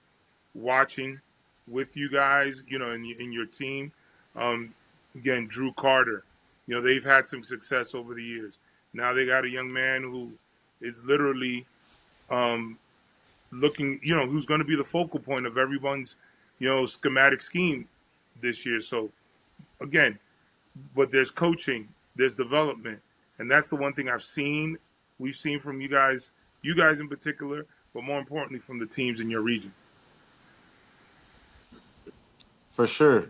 watching with you guys. In your team. Again, Drew Carter. They've had some success over the years. Now they got a young man who is literally um, looking, who's going to be the focal point of everyone's, schematic scheme this year. So again, but there's coaching, there's development, and that's the one thing we've seen from you guys in particular, but more importantly from the teams in your region. For sure.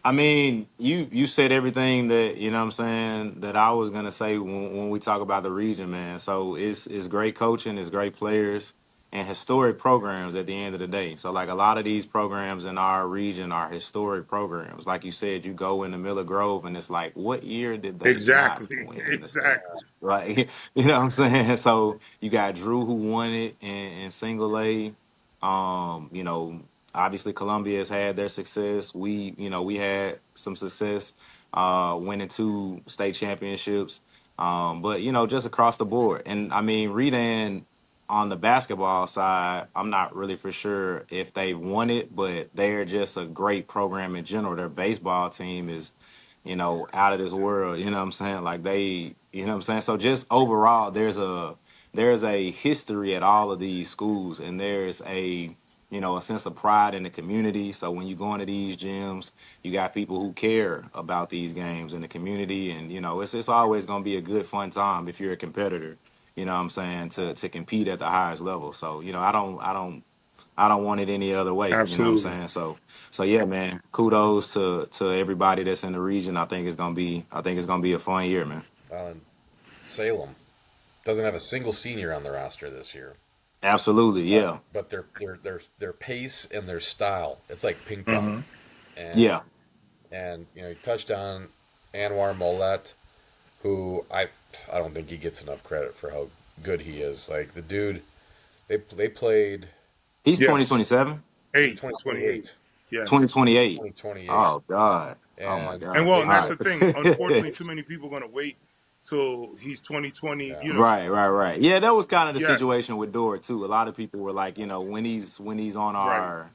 I mean, you said everything that, what I'm saying, that I was gonna say when we talk about the region, man. So it's great coaching, it's great players, and historic programs at the end of the day. So like a lot of these programs in our region are historic programs. Like you said, you go into Miller Grove and it's like, what year did they not Exactly, win the state? exactly. Right. You know what I'm saying? So you got Drew who won it in single A. You know, obviously Columbia has had their success. We had some success winning two state championships. But just across the board. And I mean, Redan on the basketball side, I'm not really for sure if they won it, but they're just a great program in general. Their baseball team is, out of this world. You know what I'm saying? Like what I'm saying? So just overall, there's a history at all of these schools, and there's a a sense of pride in the community. So when you go into these gyms, you got people who care about these games in the community, and it's always going to be a good fun time if you're a competitor. You know what I'm saying, to compete at the highest level. So I don't want it any other way. You know what I'm Absolutely. saying. So yeah, man. Kudos to everybody that's in the region. I think it's gonna be a fun year, man. And Salem doesn't have a single senior on the roster this year. Absolutely, yeah, But their pace and their style, it's like ping pong. Hmm. And yeah. you touched on Anwar Mollett, who I don't think he gets enough credit for how good he is. Like the dude, they played. He's Yes. 2027, He's 28. 2028. Yes. 2028. 2028. Oh God. Oh my And And God. well, they and that's All the thing. right. Unfortunately, too many people are going to wait till he's 2020. yeah, You know. Right. Yeah, that was kind of the Yes. situation with Dort too. A lot of people were like, when he's on Right. our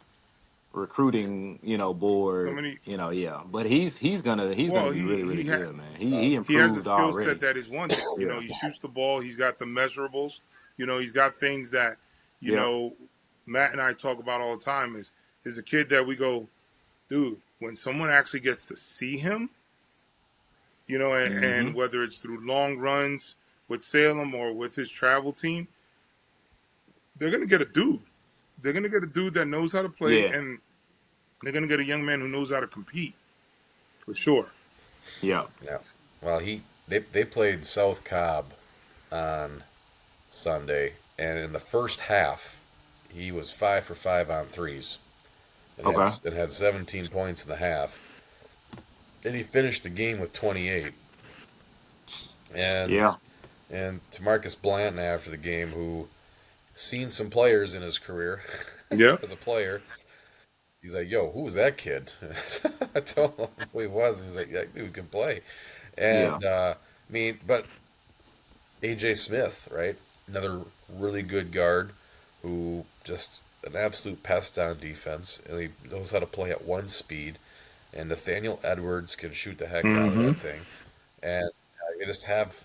recruiting, So board, many. yeah. But he's gonna Well, be really, really good, man. He he has a improved skill set already. that is wanted. You know, Yeah. he shoots the ball. He's got the measurables. You know, he's got things that you Yep. know Matt and I talk about all the time. Is a kid that we go, dude. When someone actually gets to see him, and Mm-hmm. whether it's through long runs with Salem or with his travel team, they're gonna get a dude. They're gonna get a dude that knows how to play, Yeah. and they're gonna get a young man who knows how to compete for sure. Yeah. yeah. Well, they played South Cobb on Sunday, and in the first half, he was 5 for 5 on threes, Okay. and had 17 points in the half. Then he finished the game with 28, and Yeah. to Marcus Blanton after the game, who seen some players in his career Yeah. as a player. He's like, "Yo, who was that kid?" I told him who he was, and he's like, "Yeah, dude can play." Yeah. And but AJ Smith, right? Another really good guard who just an absolute pest on defense, and he knows how to play at one speed. And Nathaniel Edwards can shoot the heck out of Mm-hmm. that thing. And you just have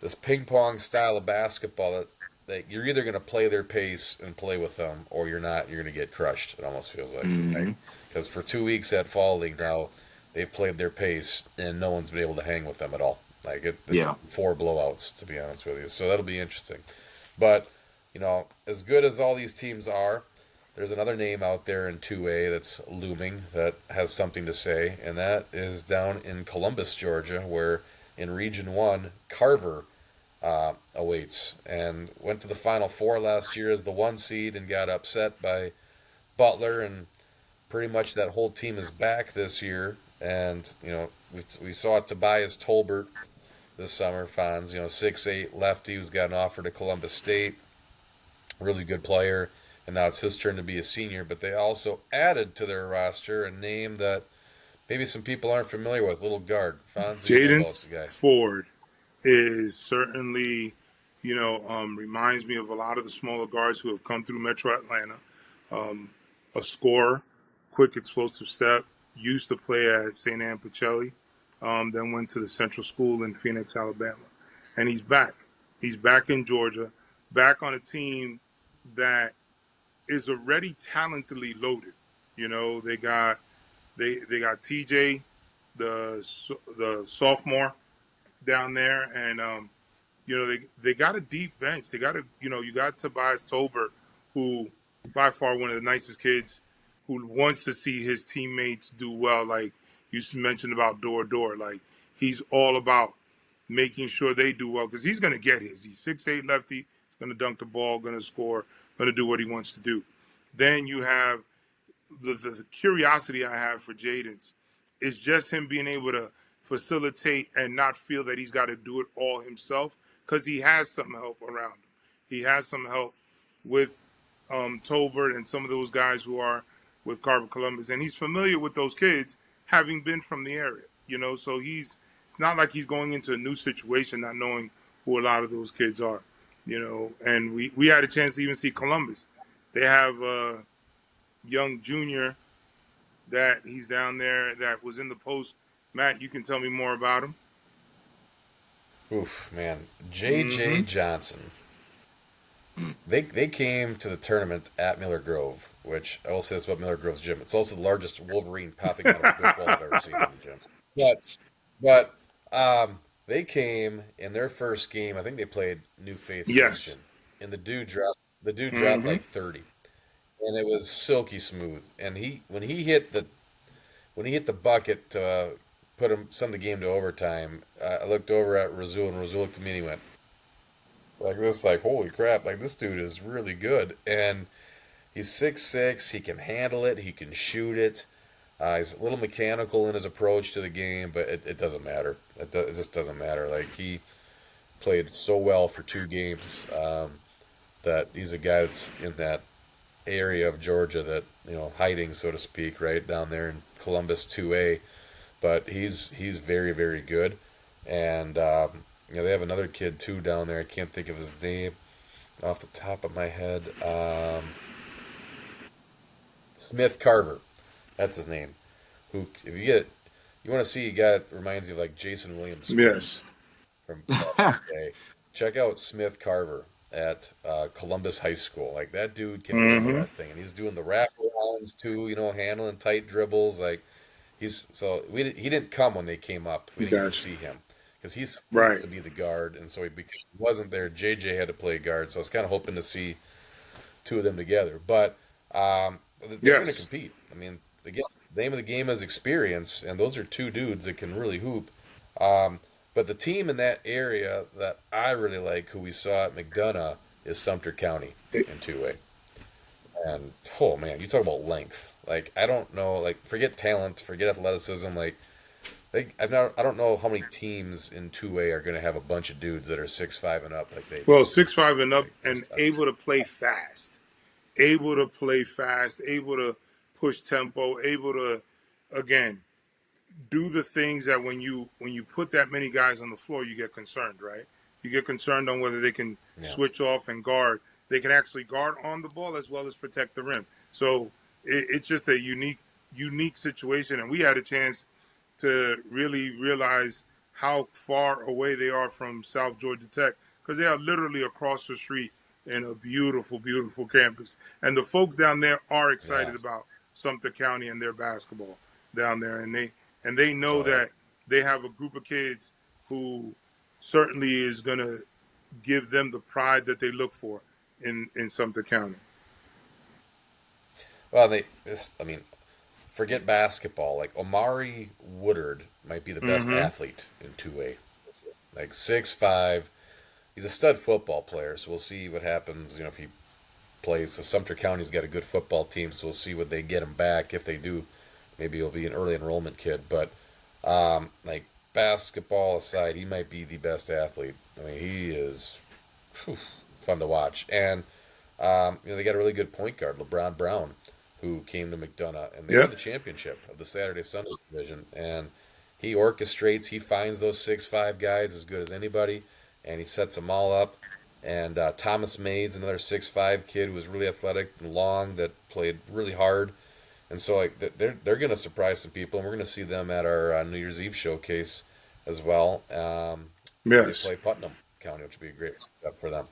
this ping pong style of basketball that you're either going to play their pace and play with them, or you're not. You're going to get crushed. It almost feels like, Mm-hmm. because for 2 weeks at Fall League now, they've played their pace and no one's been able to hang with them at all. Like it's Yeah. 4 blowouts, to be honest with you. So that'll be interesting. But as good as all these teams are, there's another name out there in 2A that's looming that has something to say, and that is down in Columbus, Georgia, where in Region 1, Carver awaits, and went to the Final Four last year as the 1 seed and got upset by Butler, and pretty much that whole team is back this year. And we saw Tobias Tolbert this summer, Fonz, 6'8" lefty who's got an offer to Columbus State, really good player, and now it's his turn to be a senior. But they also added to their roster a name that maybe some people aren't familiar with, little guard. Fonz, what do you know about Jaden's the guy? Ford is certainly, reminds me of a lot of the smaller guards who have come through Metro Atlanta. Um, a scorer, quick, explosive step. Used to play at St. Anne Pacelli, then went to the Central School in Phoenix, Alabama, and he's back. He's back in Georgia, back on a team that is already talentedly loaded. They got TJ, the sophomore down there, and they got a deep bench. They got you got Tobias Tolbert, who by far one of the nicest kids, who wants to see his teammates do well. Like you mentioned about Door, like he's all about making sure they do well because he's going to get his. He's 6'8" lefty, he's going to dunk the ball, going to score, going to do what he wants to do. Then you have the curiosity I have for Jaden's is just him being able to facilitate and not feel that he's got to do it all himself because he has some help around him. He has some help with Tolbert and some of those guys who are with Carver Columbus, and he's familiar with those kids having been from the area. So it's not like he's going into a new situation not knowing who a lot of those kids are. And we had a chance to even see Columbus. They have young junior that he's down there that was in the post. Matt, you can tell me more about him. Oof, man. J.J. Mm-hmm. Johnson. Mm. They came to the tournament at Miller Grove, which I will say this about Miller Grove's gym. It's also the largest Wolverine popping out of a brick wall I've ever seen in the gym. But but they came in their first game. I think they played New Faith Yes. Christian, and the dude dropped Hmm. like 30, and it was silky smooth. And when he hit the bucket to send the game to overtime, I looked over at Razul, and Razul looked at me and he went like this, like holy crap, like this dude is really good. And he's 6'6", he can handle it, he can shoot it. He's a little mechanical in his approach to the game, but it doesn't matter. It just doesn't matter. Like he played so well for 2 games that he's a guy that's in that area of Georgia that hiding, so to speak, right down there in Columbus 2A. But he's very very good, and they have another kid too down there. I can't think of his name off the top of my head. Smith Carver, that's his name. Who, if you want to see a guy that reminds you of like Jason Williams Yes. from back in the day, check out Smith Carver at Columbus High School. Like that dude can handle Hmm. that thing, and he's doing the wraparounds too. Handling tight dribbles. Like he didn't come when they came up. We didn't get to Gotcha. see him because he's supposed Right. to be the guard, and so because he wasn't there, JJ had to play guard. So I was kind of hoping to see two of them together, but they're going to Yes. compete. I mean, again, the name of the game is experience, and those are two dudes that can really hoop. Um, but the team in that area that I really like, who we saw at McDonough, is Sumter County It- in 2A. And oh man, you talk about length. Like I don't know, like forget talent, forget athleticism. I don't know how many teams in 2A are going to have a bunch of dudes that are 6'5" and up like they do. well, 6'5" and up, Like and just able to play fast. Able to play fast. Able to push tempo. Able to, again, do the things that when you put that many guys on the floor, you get concerned, right? You get concerned on whether they can yeah, switch off and guard. They can actually guard on the ball as well as protect the rim. So it's just a unique situation, and we had a chance to really realize how far away they are from South Georgia Tech because they are literally across the street in a beautiful, beautiful campus. And the folks down there are yeah. excited about Sumter County and their basketball down there, and they know Oh yeah. that they have a group of kids who certainly is going to give them the pride that they look for in Sumter County. Well, I mean, forget basketball. Like Omari Woodard might be the best Mm-hmm. athlete in 2A. Like 6'5". He's a stud football player, so we'll see what happens. If he plays. So Sumter County's got a good football team, so we'll see what they get him back. If they do, maybe he'll be an early enrollment kid. But like basketball aside, he might be the best athlete. I mean, he is whew, fun to watch, and they got a really good point guard, LeBron Brown, who came to McDonough, and they won Yep. the championship of the Saturday Sunday division. And he orchestrates, he finds those 6'5" guys as good as anybody, and he sets them all up. And Thomas Mays, another 6'5" kid who was really athletic and long, that played really hard. And so like they're going to surprise some people, and we're going to see them at our New Year's Eve showcase as well. They Yes. play Putnam County, which would be a great step for them.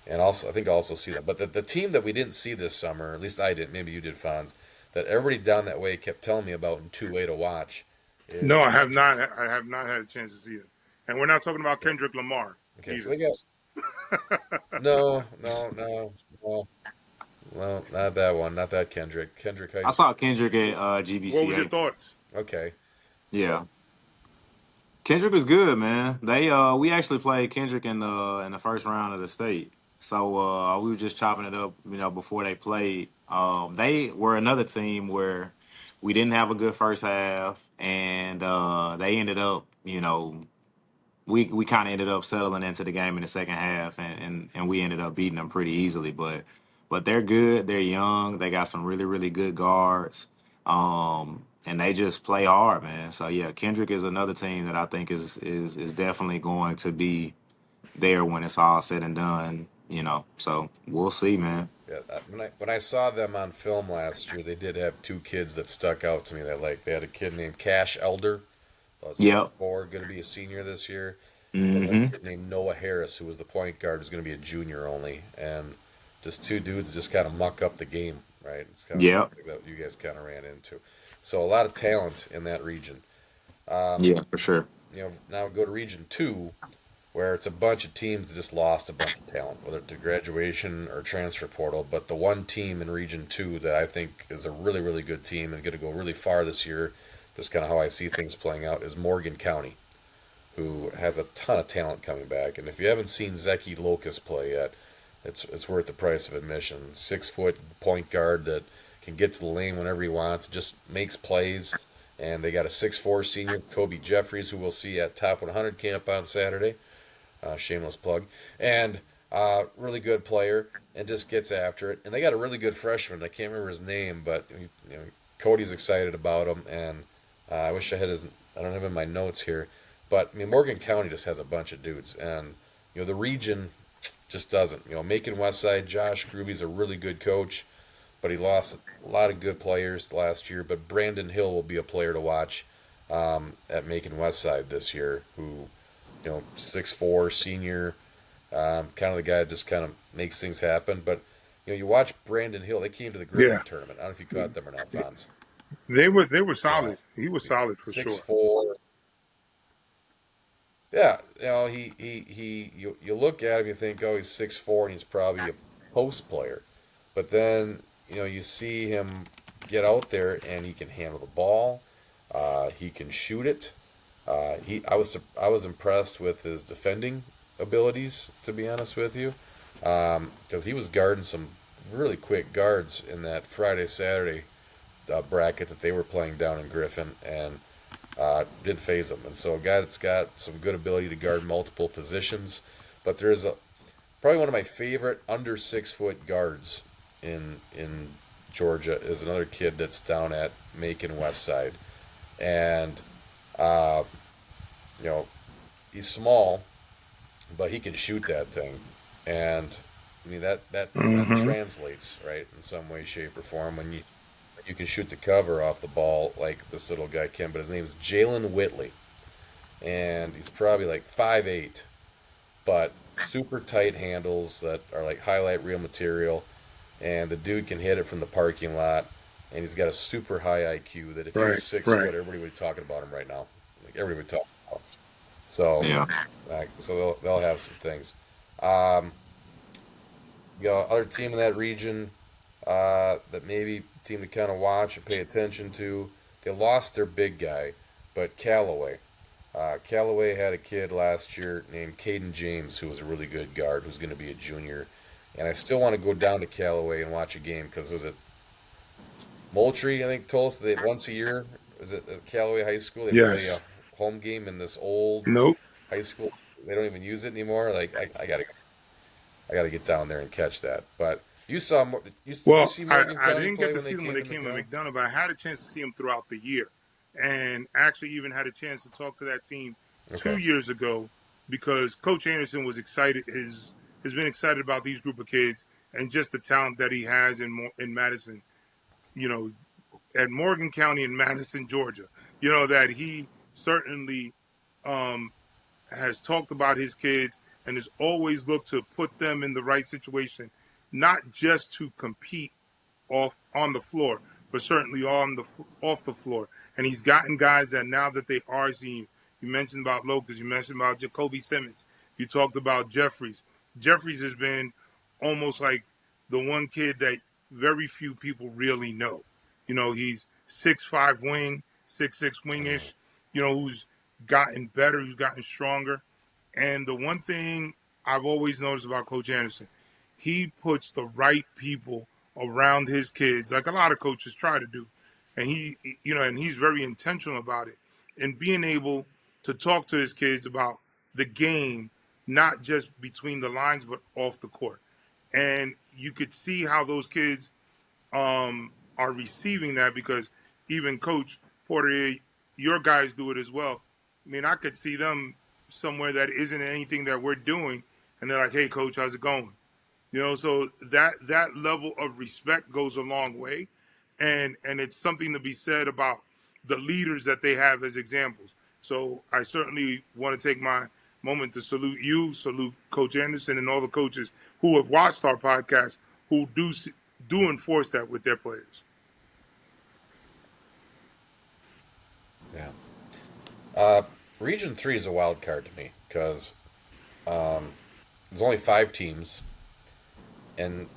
And also, I think I'll also see that. But the team that we didn't see this summer, at least I didn't, maybe you did, Fonz, that everybody down that way kept telling me about in 2A to watch No, is I have Peach. not. I have not had a chance to see it, and we're not talking about Yeah. Kendrick Lamar Okay, so either. they got no, no, no, no, no, not that one, not that Kendrick. Kendrick High I School. saw Kendrick at What was your GBCA. thoughts? Okay, Yeah. Kendrick was good, man. We actually played Kendrick in the first round of the state. So we were just chopping it up, before they played. They were another team where we didn't have a good first half, and they ended up, we kind of ended up settling into the game in the second half, and we ended up beating them pretty easily. But they're good. They're young. They got some really really good guards, and they just play hard, man. So yeah, Kendrick is another team that I think is definitely going to be there when it's all said and done. So we'll see, man. yeah. When I saw them on film last year, they did have two kids that stuck out to me. That like they had a kid named Cash Elder, Yep. 6'4", going to be a senior this year, a Mm-hmm. kid named Noah Harris, who was the point guard, who's going to be a junior only, and just two dudes just kind of muck up the game, right? It's kind of Yep. something that you guys kind of ran into. So a lot of talent in that region. Yeah, for sure. Now go to Region Two, where it's a bunch of teams that just lost a bunch of talent, whether it's to graduation or transfer portal. But the one team in Region 2 that I think is a really, really good team and going to go really far this year, just kind of how I see things playing out, is Morgan County, who has a ton of talent coming back. And if you haven't seen Zeki Locust play yet, it's worth the price of admission. 6 foot point guard that can get to the lane whenever he wants, just makes plays. And they got a 6'4" senior, Kobe Jeffries, who we'll see at Top 100 camp on Saturday. Shameless plug. And really good player and just gets after it. And they got a really good freshman. I can't remember his name, but Cody's excited about him. And I wish I had his. I don't have him in my notes here, but I mean Morgan County just has a bunch of dudes, and the region just doesn't. Macon Westside, Josh Gruby's a really good coach, but he lost a lot of good players last year. But Brandon Hill will be a player to watch at Macon Westside this year, who 6'4" senior, kind of the guy that just kind of makes things happen. But you watch Brandon Hill; they came to the Griffin Yeah, tournament. I don't know if you caught them or not, Fonz. they were Yeah, solid. He was solid for six sure. four. Yeah, you look at him, you think, oh, he's 6'4" and he's probably a post player, but then you see him get out there and he can handle the ball. He can shoot it. I was impressed with his defending abilities, to be honest with you, because he was guarding some really quick guards in that Friday Saturday bracket that they were playing down in Griffin, and didn't phase him. And so a guy that's got some good ability to guard multiple positions, but there's probably one of my favorite under 6 foot guards in Georgia is another kid that's down at Macon West Side, and uh, you know he's small, but he can shoot that thing, and I mean that Hmm. translates right in some way, shape, or form when you can shoot the cover off the ball like this little guy can. But his name is Jalen Whitley, and he's probably like 5'8", but super tight handles that are like highlight reel material, and the dude can hit it from the parking lot, and he's got a super high IQ that if he was Right, 6 foot, right. everybody would be talking about him right now. Like everybody would talk about him. So, Yeah. so they'll have some things. Um, other team in that region that maybe team to kind of watch and pay attention to. They lost their big guy, but Callaway. Callaway had a kid last year named Caden James who was a really good guard who's going to be a junior. And I still want to go down to Callaway and watch a game because was it Moultrie, I think, told us that once a year, is it at Callaway High School, they play a Yes. home game in this old Nope. high school. They don't even use it anymore. Like I gotta get down there and catch that. But you saw did you Well, see I, Morgan I County didn't get play to when they see them when came they to came to McDonough? McDonough, but I had a chance to see them throughout the year, and actually even had a chance to talk to that team Okay. 2 years ago because Coach Anderson was excited. Has been excited about these group of kids and just the talent that he has in Madison. You know, at Morgan County in Madison, Georgia. That he certainly um, has talked about his kids and has always looked to put them in the right situation, not just to compete off on the floor, but certainly on the off the floor. And he's gotten guys that now that they are seeing. You mentioned about Locust. You mentioned about Jacoby Simmons. You talked about Jeffries. Jeffries has been almost like the one kid that very few people really know. He's 6'5" wing, 6'6" wingish. Who's gotten better, who's gotten stronger. And the one thing I've always noticed about Coach Anderson, he puts the right people around his kids, like a lot of coaches try to do. And and he's very intentional about it. And being able to talk to his kids about the game, not just between the lines, but off the court. And you could see how those kids are receiving that because even Coach Porter, your guys do it as well. I mean, I could see them somewhere that isn't anything that we're doing, and they're like, "Hey, Coach, how's it going?" So that level of respect goes a long way, and it's something to be said about the leaders that they have as examples. So I certainly want to take my moment to salute you, salute Coach Anderson, and all the coaches who have watched our podcast who do enforce that with their players. Yeah. Region 3 is a wild card to me because there's only 5 teams, and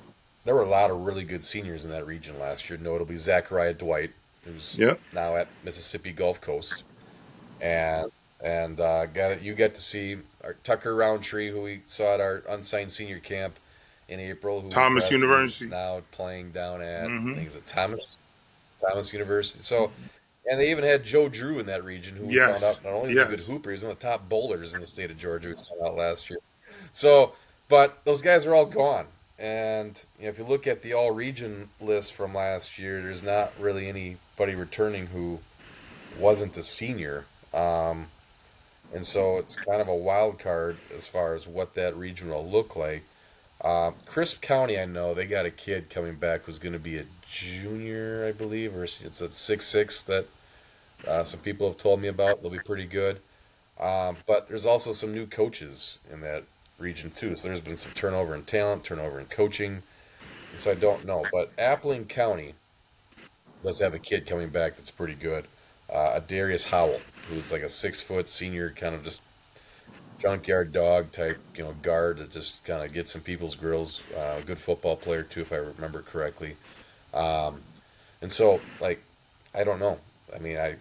there were a lot of really good seniors in that region last year, notably Zachariah Dwight, who's Yeah. now at Mississippi Gulf Coast. And you get to see our Tucker Roundtree, who we saw at our unsigned senior camp in April, who Thomas impressed, who's University. now playing down at, I Hmm. think it's Thomas University. So, and they even had Joe Drew in that region, who we found Yes. out not only was a good Yes. hooper, he's one of the top bowlers in the state of Georgia. We found out last year. So, but those guys are all gone. And if you look at the all-region list from last year, there's not really anybody returning who wasn't a senior. And so it's kind of a wild card as far as what that region will look like. Crisp County, I know they got a kid coming back who's going to be a junior, I believe, or it's a 6'6" that some people have told me about. They'll be pretty good. But there's also some new coaches in that region too. So there's been some turnover in talent, turnover in coaching. And so I don't know. But Appling County does have a kid coming back that's pretty good. A Darius Howell, who's like a 6-foot senior, kind of just junkyard dog type, guard that just kind of gets in people's grills. A good football player too, if I remember correctly. Um, and so, like, I don't know. I mean, I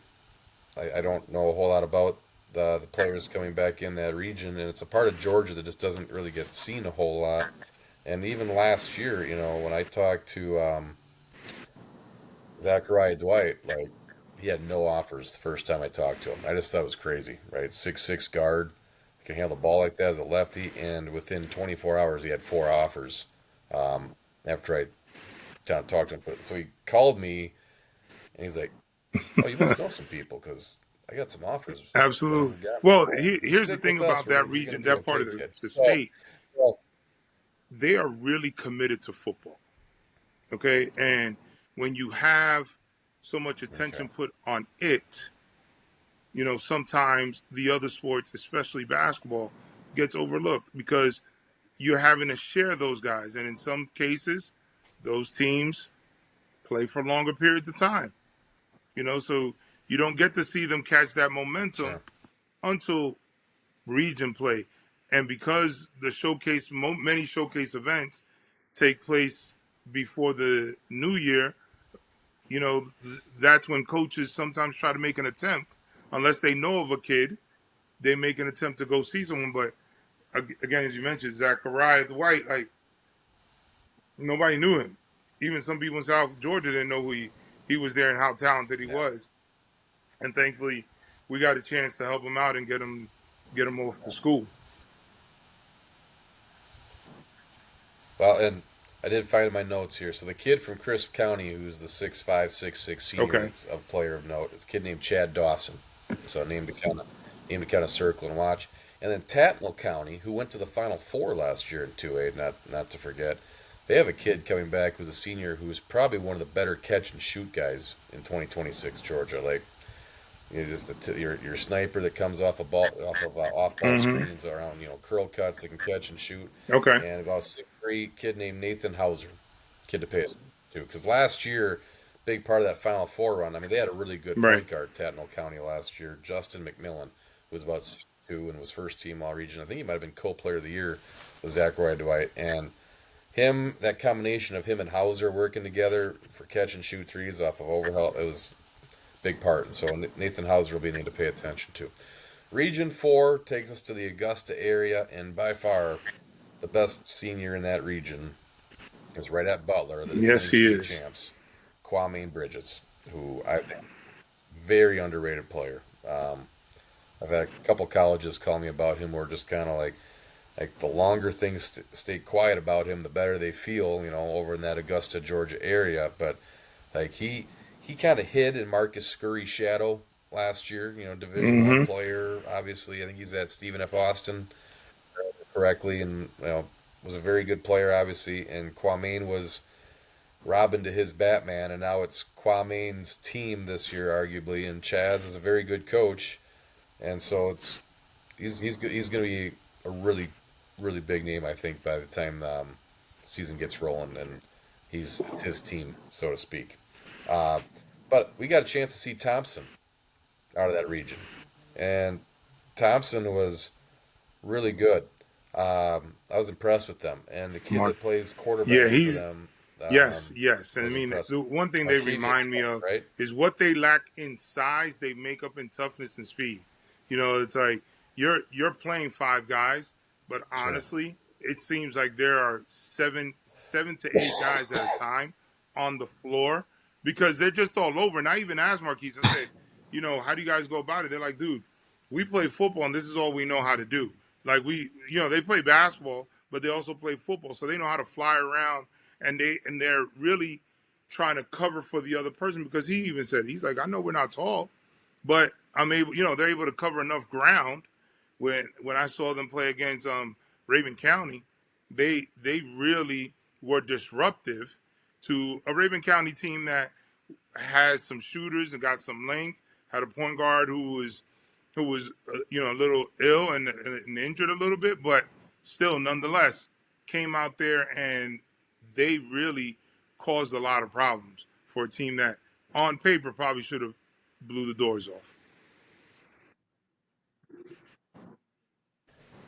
don't know a whole lot about the players coming back in that region, and it's a part of Georgia that just doesn't really get seen a whole lot. And even last year, when I talked to Zachariah Dwight, like, he had no offers the first time I talked to him. I just thought it was crazy, right? 6'6" guard, can handle the ball like that as a lefty, and within 24 hours he had 4 offers. After I talked to him, so he called me and he's like, "Oh, you must know some people because I got some offers. Absolutely. Who got me?" Well, Well, you here's the stick thing with us. about that You're going to region, be that part okay, of kid. the So, state. well, They are really committed to football. Okay. And when you have so much okay, attention put on it, sometimes the other sports, especially basketball, gets overlooked because you're having to share those guys. And in some cases, those teams play for longer periods of time, so you don't get to see them catch that momentum sure, until region play. And because the many showcase events take place before the new year, that's when coaches sometimes try to make an attempt, unless they know of a kid, they make an attempt to go see someone. But again, as you mentioned, Zachariah White, like, nobody knew him. Even some people in South Georgia didn't know who he was there and how talented he yeah. was. And thankfully, we got a chance to help him out and get him off to school. Well, and I did find in my notes here. So the kid from Crisp County, who's the 6'5", 6'6" senior Okay. that's a player of note, is a kid named Chad Dawson. So I named to kind of circle and watch. And then Tattnall County, who went to the Final Four last year in 2A, not to forget, they have a kid coming back who's a senior who's probably one of the better catch and shoot guys in 2026 Georgia. Like, just your sniper that comes off a ball off of off ball Mm-hmm. screens around curl cuts that can catch and shoot, Okay. and about 6'3" kid named Nathan Hauser, kid to pay attention to because last year, big part of that Final Four run. I mean, they had a really good Right. point guard, Tattnall County last year. Justin McMillan was about 6'2" and was first team all region. I think he might have been co-player of the year with Zachariah Dwight and. That combination of him and Hauser working together for catch and shoot threes off of overhelp, it was big part. And so Nathan Hauser will be needing to pay attention to. Region 4 takes us to the Augusta area, and by far the best senior in that region is right at Butler, the Yes, defending he state is. champs, Kwame Bridges, who I think very underrated player. I've had a couple colleges call me about him who are just kind of like the longer things stay quiet about him, the better they feel, over in that Augusta, Georgia area. But like he kind of hid in Marcus Scurry's shadow last year. Division 1 Mm-hmm. player. Obviously, I think he's at Stephen F. Austin correctly, and was a very good player, obviously. And Kwame was Robin to his Batman, and now it's Kwame's team this year, arguably. And Chaz is a very good coach, and so it's he's going to be a really really big name, I think, by the time season gets rolling and it's his team, so to speak. Uh, but we got a chance to see Thompson out of that region, and Thompson was really good. I was impressed with them, and the kid Mark. that plays Yeah, quarterback for he's them yes. And I was mean, impressive. the one thing they Markevian remind me Jones, of right? is what they lack in size, they make up in toughness and speed. You know, it's like you're playing five guys, but Sure. honestly, it seems like there are seven to eight guys at a time on the floor because they're just all over. And I even asked Marquise, I said, you know, how do you guys go about it? They're like, dude, we play football and this is all we know how to do. Like they play basketball, but they also play football, so they know how to fly around, and they're really trying to cover for the other person because he even said he's like, I know we're not tall, but I'm able, they're able to cover enough ground. When I saw them play against Raven County, they really were disruptive to a Raven County team that has some shooters and got some length. Had a point guard who was a little ill and injured a little bit, but still nonetheless came out there and they really caused a lot of problems for a team that on paper probably should have blew the doors off.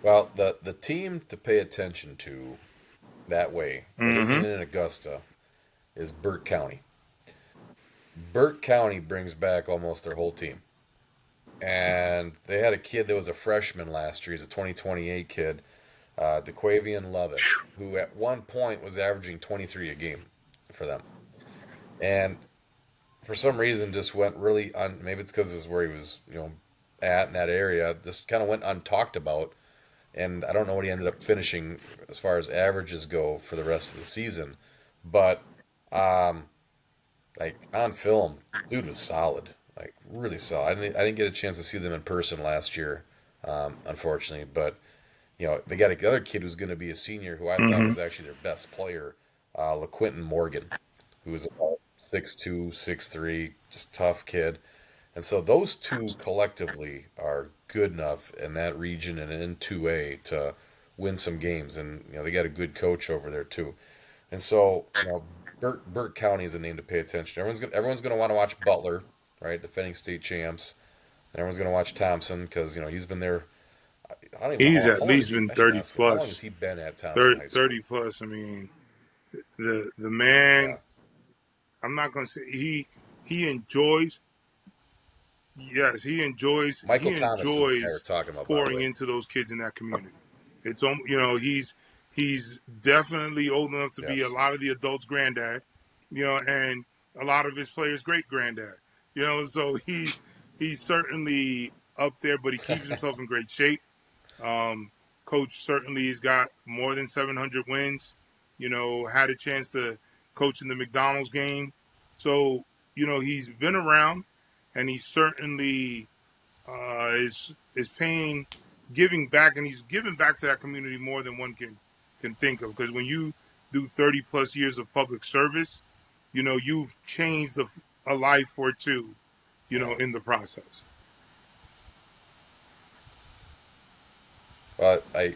Well, the team to pay attention to that way that isn't Mm-hmm. in Augusta is Burke County. Burke County brings back almost their whole team. And they had a kid that was a freshman last year. He's a 2028 kid, DeQuavian Lovett, who at one point was averaging 23 a game for them. And for some reason just went really maybe it's because it was where he was, at in that area, just kind of went untalked about. And I don't know what he ended up finishing as far as averages go for the rest of the season. But um, like on film, dude was solid, like really solid. I didn't get a chance to see them in person last year, unfortunately. But they got another kid who's going to be a senior, who I thought Mm-hmm. was actually their best player, LaQuinton Morgan, who was about 6'2", 6'3", just tough kid. And so those two collectively are good enough in that region and in 2A to win some games. And they got a good coach over there too. And so, Burke County is a name to pay attention to. Everyone's gonna want to watch Butler, right? Defending state champs. And everyone's gonna watch Thompson because he's been there. I don't even know He's at how long has least he. been I should 30 ask him, how long has plus. he been at Thompson 30, High School? 30 plus. I mean, the Yeah, man, I'm not going to say he enjoys. Yes, he Michael Thomas and I were enjoys talking about, by the pouring way. into those kids in that community. He's definitely old enough to be a Yes. lot of the adults' granddad, and a lot of his players' great granddad. So he's certainly up there, but he keeps himself in great shape. Um, Coach certainly has got more than 700 wins. Had a chance to coach in the McDonald's game, so he's been around, and he certainly is paying, giving back, and he's giving back to that community more than one can think of. Because when you do 30 plus years of public service, you've changed a life or two, Yeah. in the process. Well, I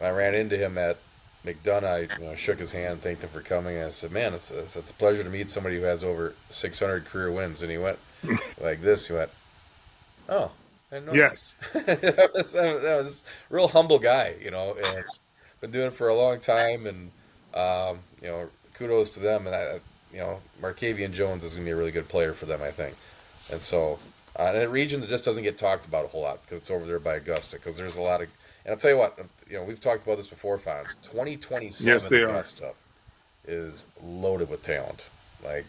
ran into him at McDonough. I shook his hand, thanked him for coming, and I said, "Man, it's a pleasure to meet somebody who has over 600 career wins." And he went like this. He went, "Oh, I didn't know that." Yes. That was a real humble guy, and been doing it for a long time. And kudos to them. And Markavian Jones is going to be a really good player for them, I think. And so, in a region that just doesn't get talked about a whole lot because it's over there by Augusta. Because there's a lot of, and I'll tell you what, we've talked about this before, Fonz. Yes, 2027 they are. Augusta is loaded with talent. Like,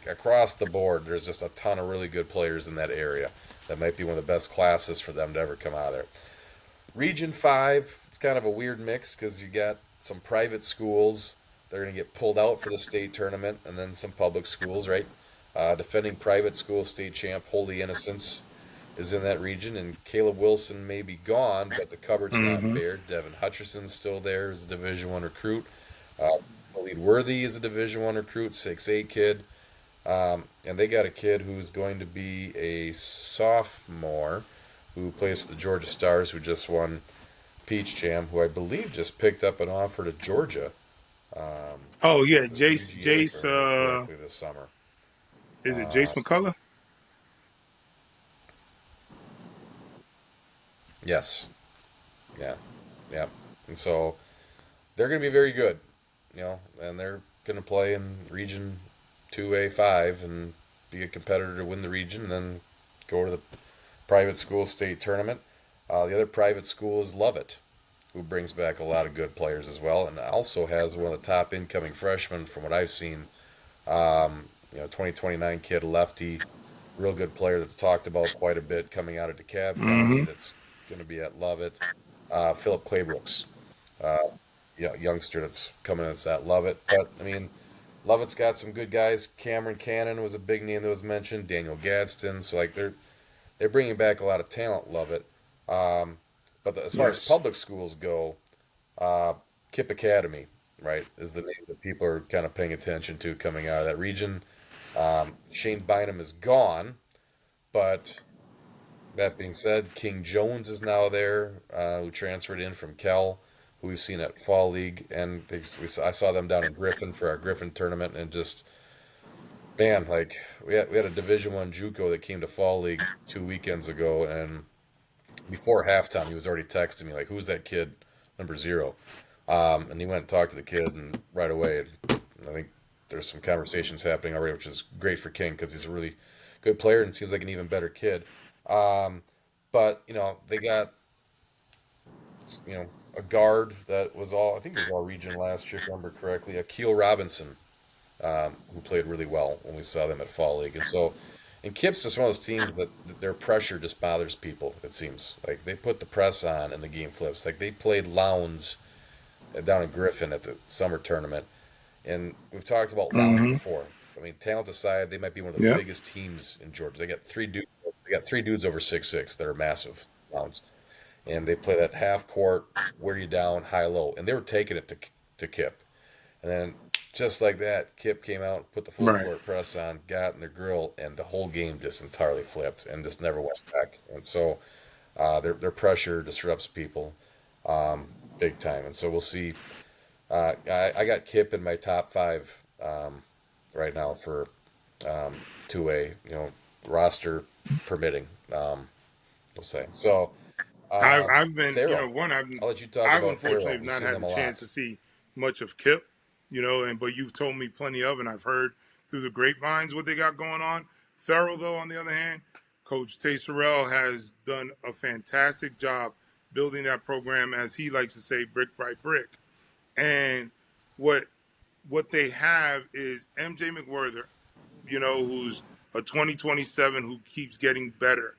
across the board, there's just a ton of really good players in that area. That might be one of the best classes for them to ever come out of there. Region 5, it's kind of a weird mix because you got some private schools. They're going to get pulled out for the state tournament, and then some public schools, right? Defending private school state champ Holy Innocents is in that region, and Caleb Wilson may be gone, but the cupboard's not Mm-hmm. bare. Devin Hutcherson's still there as a Division One recruit. Khalid Worthy is a Division One recruit, 6'8" kid. And they got a kid who's going to be a sophomore, who plays for the Georgia Stars, who just won Peach Jam, who I believe just picked up an offer to Georgia, Oh yeah, the Jace. UGA, if I Jace. remember correctly, this summer. Is it Jace McCullough? Yes, yeah, yeah, and so they're going to be very good, and they're going to play in Region 2A5 and be a competitor to win the region, and then go to the private school state tournament. The other private school is Lovett, who brings back a lot of good players as well, and also has one of the top incoming freshmen from what I've seen. 2029 kid, lefty, real good player that's talked about quite a bit coming out of DeKalb County. Mm-hmm. That's going to be at Lovett. Philip Claybrooks, uh, youngster that's coming in that's at Lovett. But I mean, Lovett's got some good guys. Cameron Cannon was a big name that was mentioned. Daniel Gadsden. So like they're bringing back a lot of talent. Lovett. Um, but as far as Yes. public schools go, uh, Kip Academy, right, is the name that people are kind of paying attention to coming out of that region. Shane Bynum is gone, but that being said, King Jones is now there, who transferred in from Cal, who we've seen at Fall League, and I saw them down in Griffin for our Griffin tournament, and just man, like we had a Division One JUCO that came to Fall League 2 weekends ago, and before halftime, he was already texting me like, "Who's that kid, number 0?" And he went and talked to the kid, and right away, I think there's some conversations happening already, which is great for King because he's a really good player and seems like an even better kid. Um, but they got a guard that was all, I think it was all region last year, if I remember correctly, Akeel Robinson, who played really well when we saw them at Fall League. And so, and Kip's just one of those teams that their pressure just bothers people. It seems like they put the press on and the game flips. Like they played Lowndes down in Griffin at the summer tournament, and we've talked about Lowndes Mm-hmm. before. I mean, talent aside, they might be one of the Yep. biggest teams in Georgia. They got three dudes. They got three dudes over 6'6" that are massive. Lowndes, and they play that half court, wear you down, high low, and they were taking it to Kip, and then just like that, Kip came out, put the full Right. court press on, got in their grill, and the whole game just entirely flipped and just never went back. And so their pressure disrupts people, big time. And so we'll see. I got Kip in my top 5 right now for 2A, roster permitting. We'll say so. I've been, Therrell, I'll let you talk I've about unfortunately Therrell. have We've not seen had them the a chance lot. to see much of Kip, and but you've told me plenty of, and I've heard through the grapevines what they got going on. Therrell, though, on the other hand, Coach Therrell has done a fantastic job building that program, as he likes to say, brick by brick. And what what they have is MJ McWhirter, who's a 2027 who keeps getting better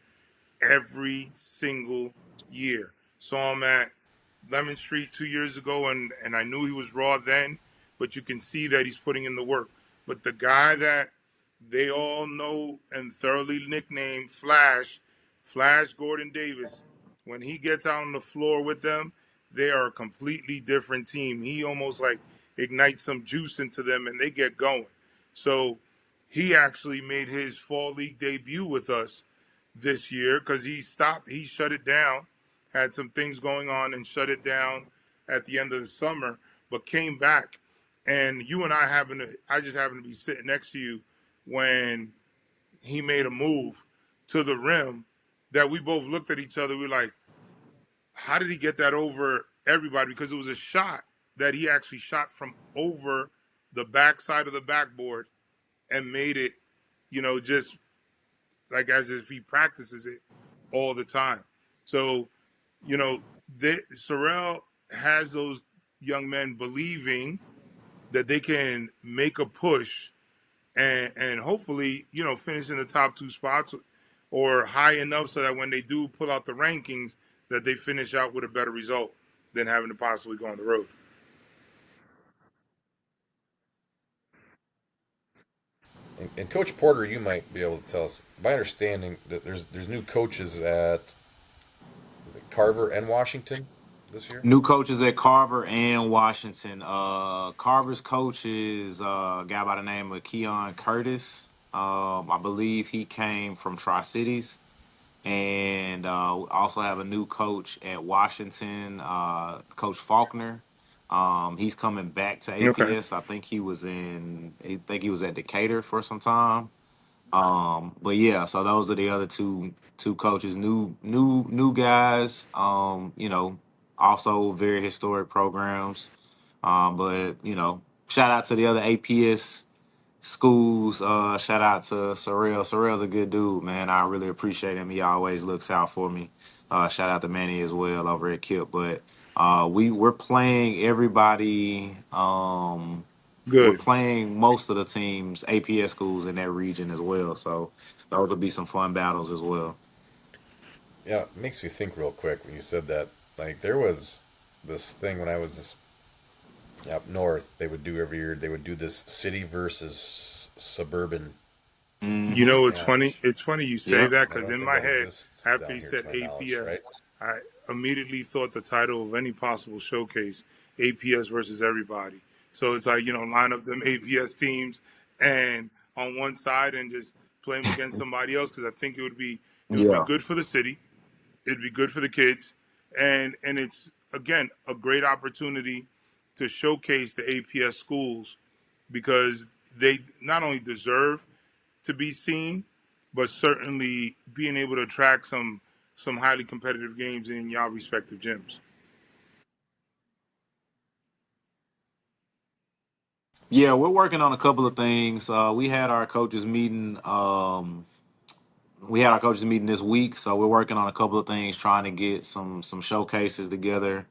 every single year. Saw him at Lemon Street 2 years ago, and I knew he was raw then, but you can see that he's putting in the work. But the guy that they all know and thoroughly nicknamed Flash, Flash Gordon Davis, when he gets out on the floor with them, they are a completely different team. He almost like ignites some juice into them and they get going. So he actually made his fall league debut with us this year because he shut it down, had some things going on and shut it down at the end of the summer, but came back. And you and I just happened to be sitting next to you when he made a move to the rim that we both looked at each other. We were like, how did he get that over everybody? Because it was a shot that he actually shot from over the backside of the backboard and made it, just like as if he practices it all the time. So, Sorrell has those young men believing that they can make a push and hopefully, finish in the top 2 spots or high enough so that when they do pull out the rankings, that they finish out with a better result than having to possibly go on the road. And Coach Porter, you might be able to tell us. My understanding that there's new coaches at, is it Carver and Washington this year? New coaches at Carver and Washington. Carver's coach is a guy by the name of Keon Curtis. I believe he came from Tri Cities. And we also have a new coach at Washington, Coach Faulkner. He's coming back to Okay. APS. I think he was at Decatur for some time. But yeah, so those are the other two coaches, new guys. Also very historic programs. But shout out to the other APS schools. Shout out to Sorrell. Sorrell's a good dude, man. I really appreciate him. He always looks out for me. Shout out to Manny as well over at Kip. But we're playing everybody. We're Good. playing most of the teams, APS schools in that region as well. So those will be some fun battles as well. Yeah, it makes me think real quick when you said that. Like there was this thing when I was up north. They would do every year. They would do this city versus suburban You Mm-hmm. know, it's funny. match. It's funny you say Yep. that I because don't in think my that head, exists after down you here, to said my knowledge, APS, right? I immediately thought the title of any possible showcase, APS versus everybody. So it's like, line up them APS teams and on one side and just play them against somebody else because I think it would be Yeah. good for the city. It'd be good for the kids, and it's again a great opportunity to showcase the APS schools because they not only deserve to be seen, but certainly being able to attract some highly competitive games in y'all respective gyms. Yeah, we're working on a couple of things. We had our coaches meeting this week, so we're working on a couple of things, trying to get some showcases together.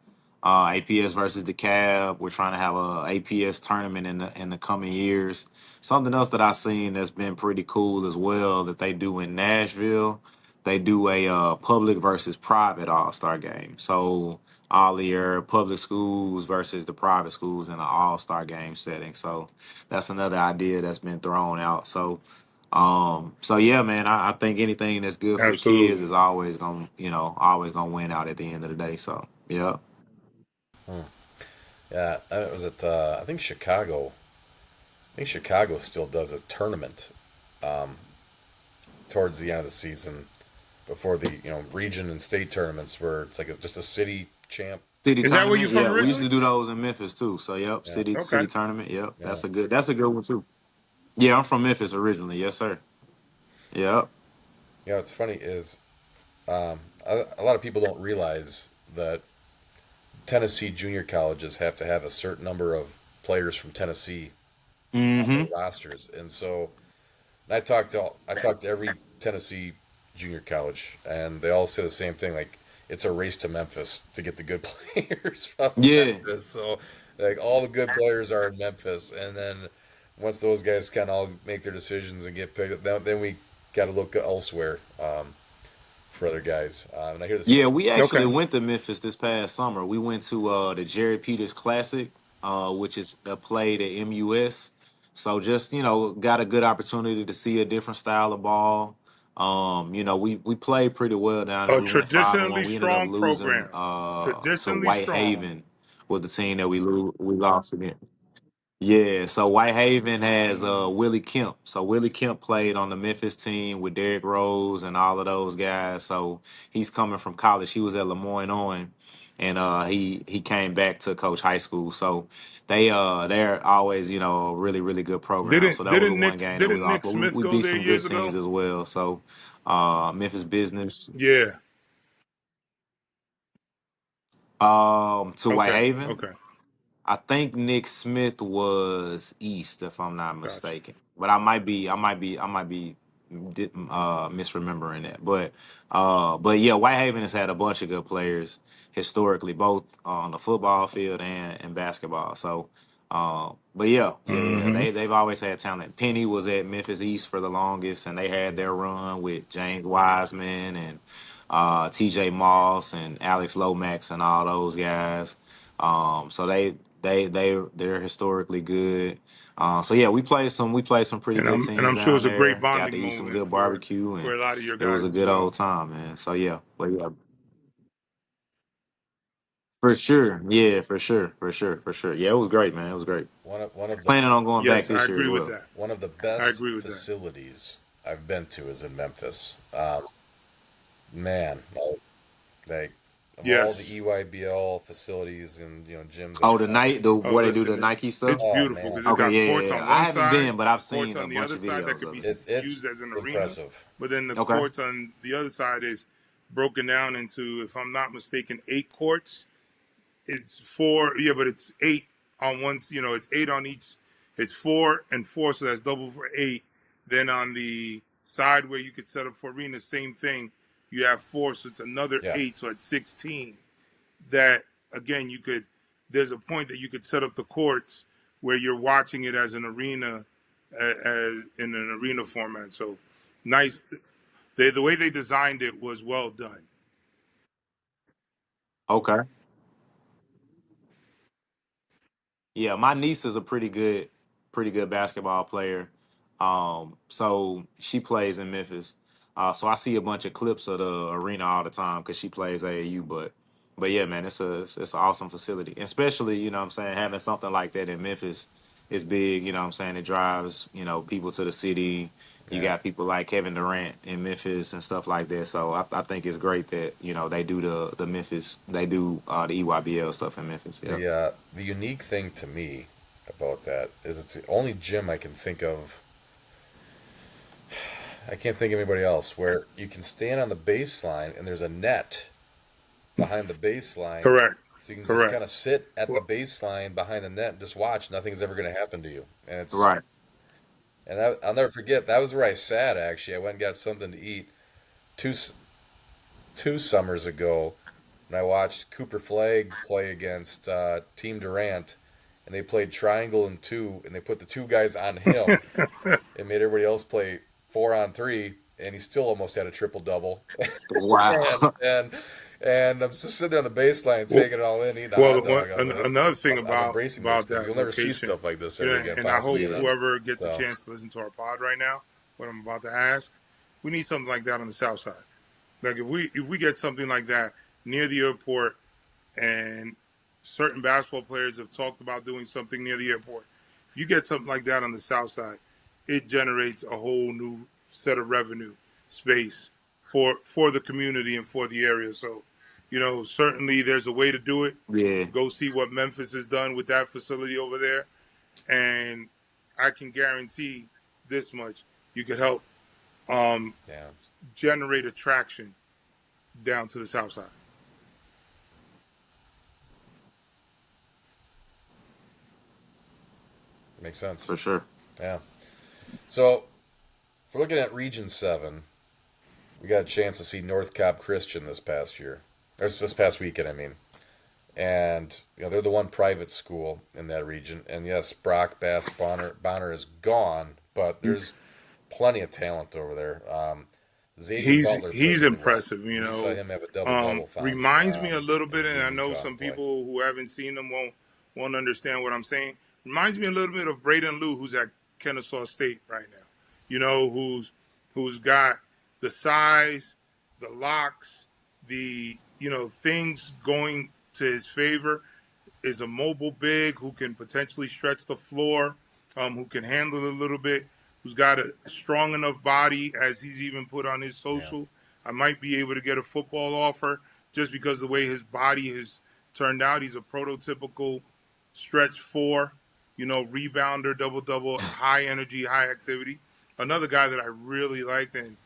APS versus the Cab. We're trying to have a APS tournament in the coming years. Something else that I've seen that's been pretty cool as well that they do in Nashville. They do a public versus private All Star game. So all of your public schools versus the private schools in an All Star game setting. So that's another idea that's been thrown out. So yeah, man, I think anything that's good for the kids Absolutely. is always gonna win out at the end of the day. So yeah. Hmm. Yeah, it was at I think Chicago. I think Chicago still does a tournament um, towards the end of the season before the region and state tournaments where it's like just a city champ. City Is that where you tournament, from yeah. We used originally? to do those in Memphis too. So yep, Yeah, city Okay. tournament, yep. yeah, That's a good one too. Yeah, I'm from Memphis originally, yes, sir. Yep. What's funny is a lot of people don't realize that Tennessee junior colleges have to have a certain number of players from Tennessee on their Mm-hmm. rosters, and so I talked to every Tennessee junior college, and they all say the same thing. Like it's a race to Memphis to get the good players from Yeah. Memphis. So like all the good players are in Memphis, and then once those guys kind of all make their decisions and get picked, then we got to look elsewhere for other guys. And I hear the Yeah, same. we actually Okay. went to Memphis this past summer. We went to the Jerry Peters Classic, which is played at MUS. So just got a good opportunity to see a different style of ball. We played pretty well down there. A We went 5-1. traditionally We ended up strong losing program. to Traditionally strong. Whitehaven was the team that we lost against. Yeah, so Whitehaven has Hmm. Willie Kemp. So Willie Kemp played on the Memphis team with Derrick Rose and all of those guys. So he's coming from college. He was at Lemoyne on, and he came back to coach high school. So they're always a really really good program. So Didn't that was the didn't one Nick game that we didn't lost, Nick but we, Smith we go beat there some good years teams ago? as well. So Memphis business Yeah. to Okay. Whitehaven. Okay. I think Nick Smith was East, if I'm not Gotcha. mistaken. But I might be misremembering that. But yeah, Whitehaven has had a bunch of good players historically, both on the football field and basketball. So, but yeah, Hmm. they've always had talent. Penny was at Memphis East for the longest, and they had their run with James Wiseman and T.J. Moss and Alex Lomax and all those guys. So they're historically good. So yeah, we played some pretty And good I'm teams sure down it's a great there. Got to bonding eat some moment good for barbecue, and a lot of your it was guys a as good well. old time, man. So yeah, but yeah, for sure, yeah, for sure. Yeah, it was great, man. It was great. One of the Planning on going back Yes, I this year agree as with well. that. one of the I best agree with that. facilities I've been to is in Memphis. man, like of all the Yes. EYBL facilities and gyms I've Oh, been the at. night, the Oh, where they do the listen, Nike it's stuff. Oh beautiful man, because it's Okay, got yeah, courts yeah, yeah. on I one haven't side, been, but I've courts seen a on the bunch other of side that videos could of be it. used it's as an arena. impressive. But then the Okay. courts on the other side is broken down into, if I'm not mistaken, 8 courts. It's four, yeah, but it's eight on one. It's eight on each. It's 4 and 4, so that's double for 8. Then on the side where you could set up for arena, same thing. You have 4, so it's another Yeah, 8, so it's 16. That again, you could. There's a point that you could set up the courts where you're watching it as an arena, as in an arena format. So nice. The way they designed it was well done. Okay. Yeah, my niece is a pretty good basketball player. So she plays in Memphis. So I see a bunch of clips of the arena all the time because she plays AAU. But yeah, man, it's an awesome facility, especially what I'm saying, having something like that in Memphis is big. What I'm saying, it drives people to the city. You yeah. got people like Kevin Durant in Memphis and stuff like that. So I think it's great that they do the Memphis, they do the EYBL stuff in Memphis. Yeah. The unique thing to me about that is it's the only gym I can think of. I can't think of anybody else where you can stand on the baseline and there's a net behind the baseline, Correct. so you can just Correct. kind of sit at the Well, baseline behind the net and just watch. Nothing's ever going to happen to you, Right. I'll never forget that was where I sat. Actually, I went and got something to eat two s- 2 summers ago, and I watched Cooper Flagg play against Team Durant, and they played triangle and two, and they put the two guys on him and made everybody else play 4-on-3, and he still almost had a triple double. and Wow. and and I'm just sitting there on the baseline well, taking it all in, eating a well, hot dog. I was like, another thing I'm about embracing this about because that you'll never see location, stuff like this ever again, and I hope possibly. Yeah. whoever gets a So chance to listen to our pod right now, what I'm about to ask, we need something like that on the south side. Like if we get something like that near the airport, and certain basketball players have talked about doing something near the airport. If you get something like that on the south side, it generates a whole new set of revenue space for the community and for the area. So, certainly there's a way to do it. Yeah. Go see what Memphis has done with that facility over there, and I can guarantee this much: you could help um, yeah, generate attraction down to the south side. makes sense. For sure. Yeah. So if we're looking at Region 7, we got a chance to see North Cobb Christian this past year, or this past weekend, I mean. And they're the one private school in that region. And yes, Brock Bass Bonner is gone, but there's plenty of talent over there. Xavier he's Butler played he's really well. impressive. You saw him have a double double Reminds me a little bit, in and I know Utah some play. people who haven't seen him won't understand what I'm saying. Reminds me a little bit of Braden Liu, who's at Kennesaw State right now. Who's got the size, the locks, the things going to his favor, is a mobile big who can potentially stretch the floor, who can handle it a little bit, who's got a strong enough body, as he's even put on his Yeah, social. I might be able to get a football offer just because the way his body has turned out. He's a prototypical stretch four, rebounder, double double, high energy, high activity. Another guy that I really liked, and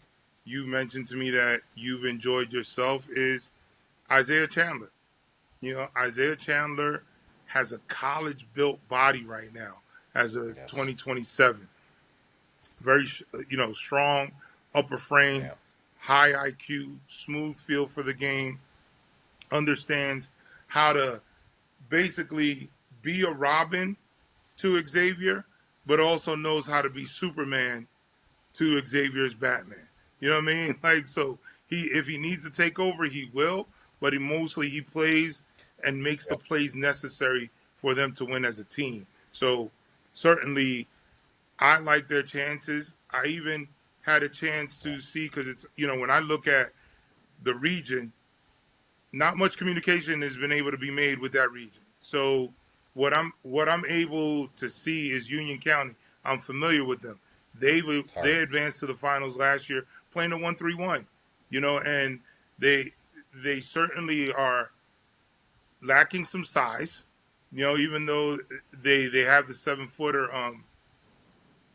you mentioned to me that you've enjoyed yourself, is Isaiah Chandler. Isaiah Chandler has a college built body right now as a yes, 2027. Very, strong upper frame, yeah, high IQ, smooth feel for the game, understands how to basically be a Robin to Xavier, but also knows how to be Superman to Xavier's Batman. You know what I mean? Like, so if he needs to take over, he will, but he plays and makes the yep, plays necessary for them to win as a team. So certainly I like their chances. I even had a chance yeah, to see, because it's, when I look at the region, not much communication has been able to be made with that region. So what I'm able to see is Union County. I'm familiar with them. They it's hard. they advanced to the finals last year, playing a 1-3-1. And They they certainly are lacking some size. Even though they have the 7 footer.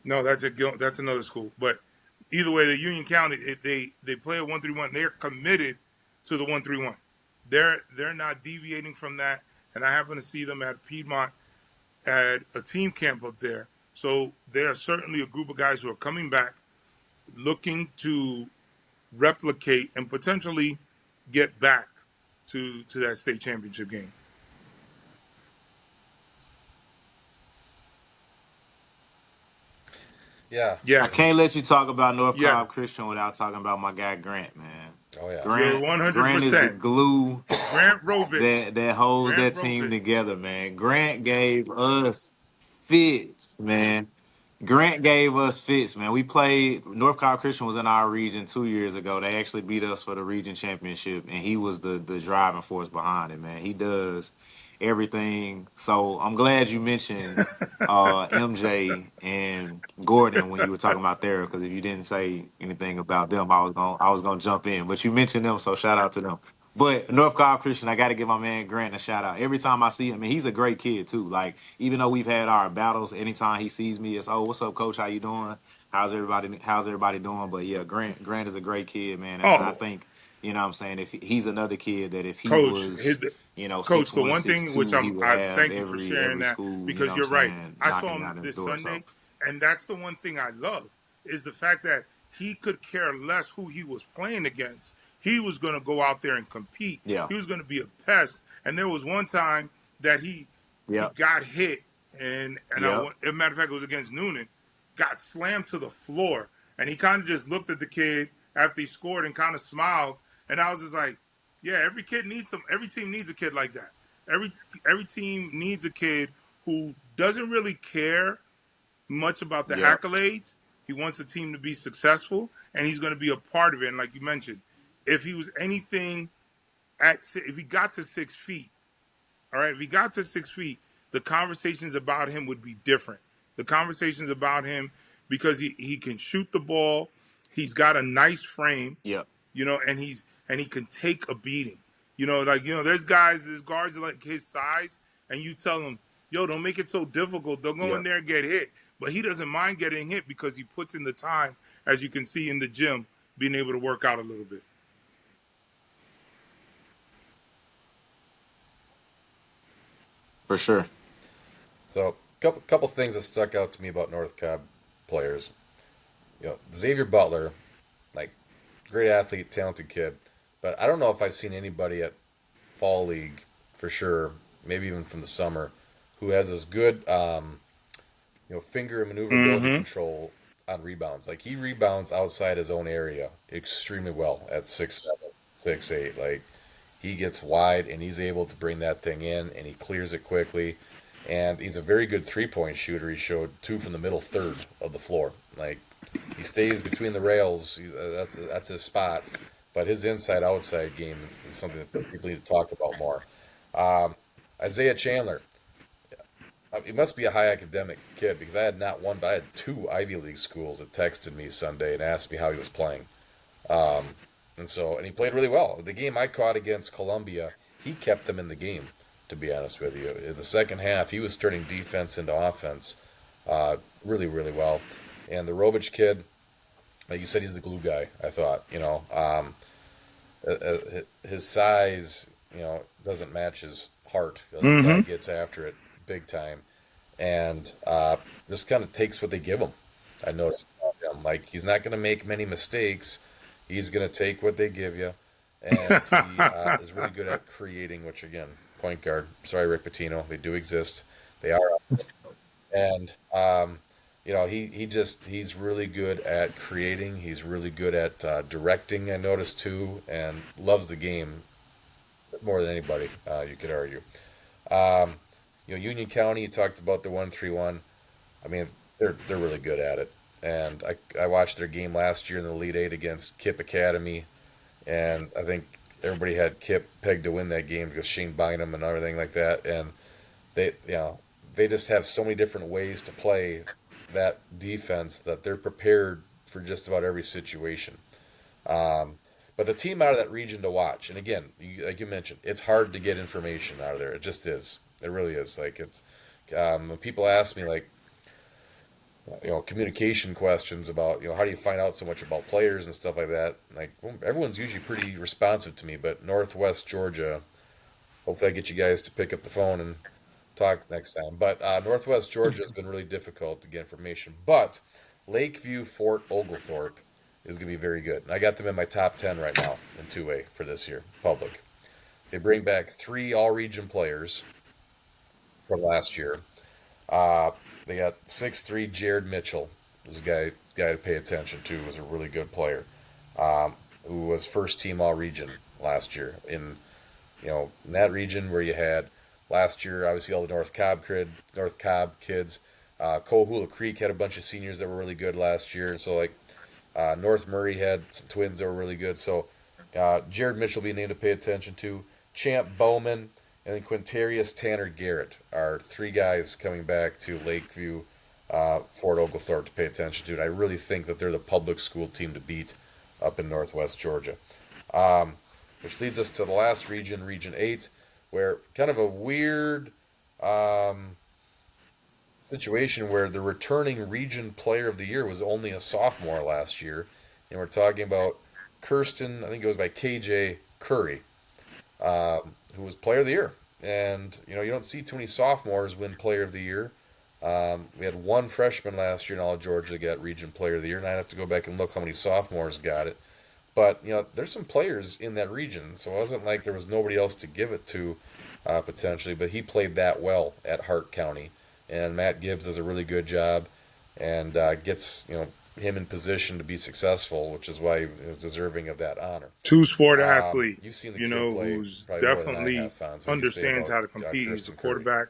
No, that's another school. But either way, the Union County they play a 1-3-1. They're committed to the 1-3-1. They're not deviating from that. And I happen to see them at Piedmont at a team camp up there. So they are certainly a group of guys who are coming back, looking to replicate and potentially get back to that state championship game. Yeah. I Yes, can't let you talk about North Cobb yes, Christian without talking about my guy Grant, man. Oh yeah. you're Grant is the 100%. glue Grant Rovich. that holds Grant that team Rovich. together, man. Grant gave us fits, man. Grant gave us fits, man. We played North Carolina Christian was in our region 2 years ago. They actually beat us for the region championship, and he was the driving force behind it, man. He does everything. So I'm glad you mentioned MJ and Gordon when you were talking about there, because if you didn't say anything about them, I was gonna jump in. But you mentioned them, so shout out to them. But North Carolina Christian, I got to give my man Grant a shout out. Every time I see him, and he's a great kid too. Like even though we've had our battles, anytime he sees me, it's what's up, coach? How you doing? How's everybody doing? But yeah, Grant is a great kid, man, and I Oh, think you know what I'm saying if he's another kid that if he coach, was coach. six The one, one six thing which two, he would I have thank you for every sharing every that, school, because you're right. saying, I saw knocking him down his this door. So Sunday, and that's the one thing I love is the fact that he could care less who he was playing against. He was going to go out there and compete. yeah, He was going to be a pest. And there was one time that he yep, got hit, and yep, as a matter of fact, it was against Noonan, got slammed to the floor, and he kind of just looked at the kid after he scored and kind of smiled, and I was just like, yeah, every kid needs some. Every team needs a kid like that. Every every team needs a kid who doesn't really care much about the yep, accolades. He wants the team to be successful, and he's going to be a part of it. And like you mentioned, if he was anything if he got to 6 feet, all right, if he got to 6 feet, the conversations about him would be different. The conversations about him, because he can shoot the ball, he's got a nice frame, yep, and he can take a beating. There's guards like his size, and you tell them, yo, don't make it so difficult. They'll go in yep, there and get hit. But he doesn't mind getting hit because he puts in the time, as you can see in the gym, being able to work out a little bit. for sure. So couple things that stuck out to me about North Cobb players. Xavier Butler, like great athlete, talented kid, but I don't know if I've seen anybody at fall league for sure, maybe even from the summer, who has as good finger and maneuverability Mm-hmm. control on rebounds. Like he rebounds outside his own area extremely well at 6'7", 6'8". Like he gets wide and he's able to bring that thing in and he clears it quickly. And he's a very good 3-point shooter. He showed two from the middle third of the floor. Like he stays between the rails. That's his spot. But his inside outside game is something that people need to talk about more. Um, Isaiah Chandler, he must be a high academic kid because I had not one, but I had two Ivy League schools that texted me Sunday and asked me how he was playing. Um, and he played really well. The game I caught against Columbia, he kept them in the game. To be honest with you, in the second half, he was turning defense into offense, really, really well. And the Robich kid, like you said, he's the glue guy. I thought, his size, doesn't match his heart. The guy Mm-hmm. gets after it big time, and just kind of takes what they give him. I noticed about him. Like he's not going to make many mistakes. He's going to take what they give you, and he is really good at creating. Which again, point guard. Sorry, Rick Pitino. They do exist. They are, and he's really good at creating. He's really good at directing. I noticed too, and loves the game more than anybody. You could argue. Um, Union County. You talked about the 1-3-1. I mean, they're really good at it. And I watched their game last year in the Elite Eight against Kip Academy, and I think everybody had Kip pegged to win that game because Shane Bynum and everything like that. And they just have so many different ways to play that defense that they're prepared for just about every situation. Um, But the team out of that region to watch, and again, like you mentioned, it's hard to get information out of there. It just is. It really is. Like it's when people ask me like communication questions about how do you find out so much about players and stuff like that. Like well, everyone's usually pretty responsive to me, but Northwest Georgia. Hopefully, I get you guys to pick up the phone and talk next time. But Northwest Georgia has been really difficult to get information. But Lakeview Fort Oglethorpe is going to be very good. And I got them in my top 10 right now in 2A for this year, public. They bring back 3 all-region players from last year. They got 6'3" Jared Mitchell, who's a guy to pay attention to, was a really good player, who was first team all-region last year in that region where you had last year, obviously all the North Cobb kids. Coahula Creek had a bunch of seniors that were really good last year. So like North Murray had some twins that were really good. So Jared Mitchell being named to pay attention to. Champ Bowman and then Quintarius Tanner Garrett are 3 guys coming back to Lakeview, Fort Oglethorpe to pay attention to. And I really think that they're the public school team to beat up in Northwest Georgia. Which leads us to the last region, Region 8, where kind of a weird situation where the returning region player of the year was only a sophomore last year. And we're talking about Kirsten, I think it was by KJ Curry, who was player of the year. And, you don't see too many sophomores win player of the year. We had 1 freshman last year in all of Georgia that got region player of the year, and I'd have to go back and look how many sophomores got it. But, there's some players in that region, so it wasn't like there was nobody else to give it to potentially, but he played that well at Hart County. And Matt Gibbs does a really good job and gets, him in position to be successful, which is why he was deserving of that honor. Two-sport athlete, You've seen the kid play who's probably more than I definitely have, Fonz. What do you say understands about how to compete. He's the Kirsten Curry? quarterback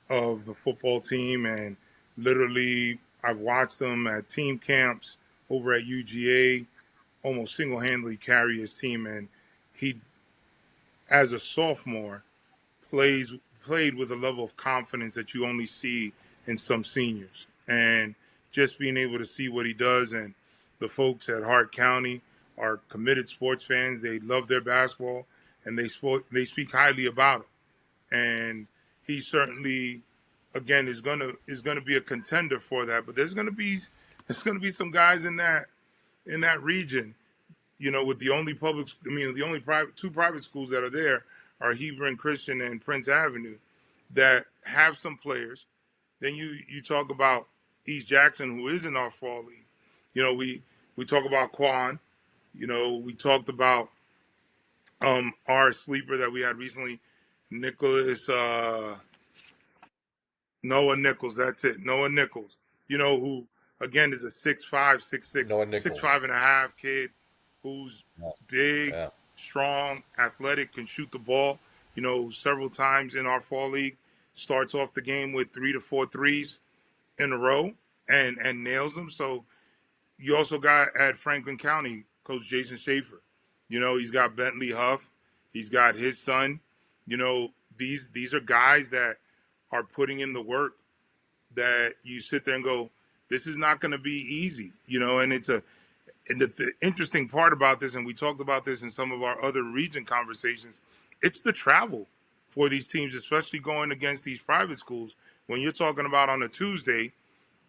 of the football team, and literally I've watched him at team camps over at UGA almost single-handedly carry his team, and he, as a sophomore, played with a level of confidence that you only see in some seniors. And just being able to see what he does, and the folks at Hart County are committed sports fans. They love their basketball, and they speak highly about him. And he certainly, again, is gonna be a contender for that. But there's gonna be some guys in that region, with the only the only two private schools that are there are Hebron Christian and Prince Avenue, that have some players. Then you talk about East Jackson, who is in our fall league. We talk about Quan. We talked about our sleeper that we had recently, Nicholas Noah Nichols. That's it, Noah Nichols. Who again is a 6'5", 6'6", Noah 6'5" Nichols. and a half kid who's Yeah. big, Yeah. strong, athletic, can shoot the ball. Several times in our fall league, starts off the game with 3 to 4 threes in a row and nails them. So you also got at Franklin County, Coach Jason Schaefer. He's got Bentley Huff. He's got his son. These are guys that are putting in the work that you sit there and go, this is not going to be easy. And the interesting part about this, and we talked about this in some of our other region conversations, it's the travel for these teams, especially going against these private schools. When you're talking about on a Tuesday,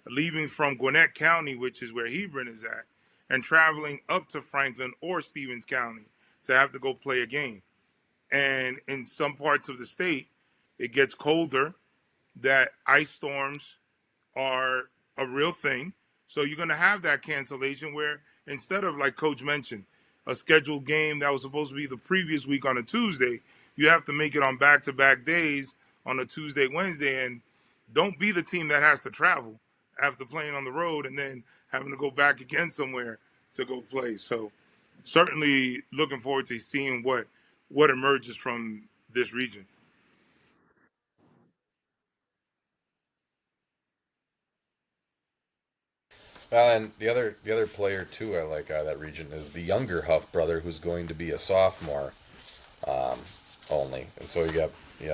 leaving from Gwinnett County, which is where Hebron is at, and traveling up to Franklin or Stevens County to have to go play a game. And in some parts of the state, it gets colder, that ice storms are a real thing. So you're going to have that cancellation where instead of, like Coach mentioned, a scheduled game that was supposed to be the previous week on a Tuesday, you have to make it on back-to-back days on a Tuesday, Wednesday, and don't be the team that has to travel after playing on the road and then having to go back again somewhere to go play. So certainly looking forward to seeing what emerges from this region. Well, and the other player too I like out of that region is the younger Huff brother, who's going to be a sophomore um, only, and so you got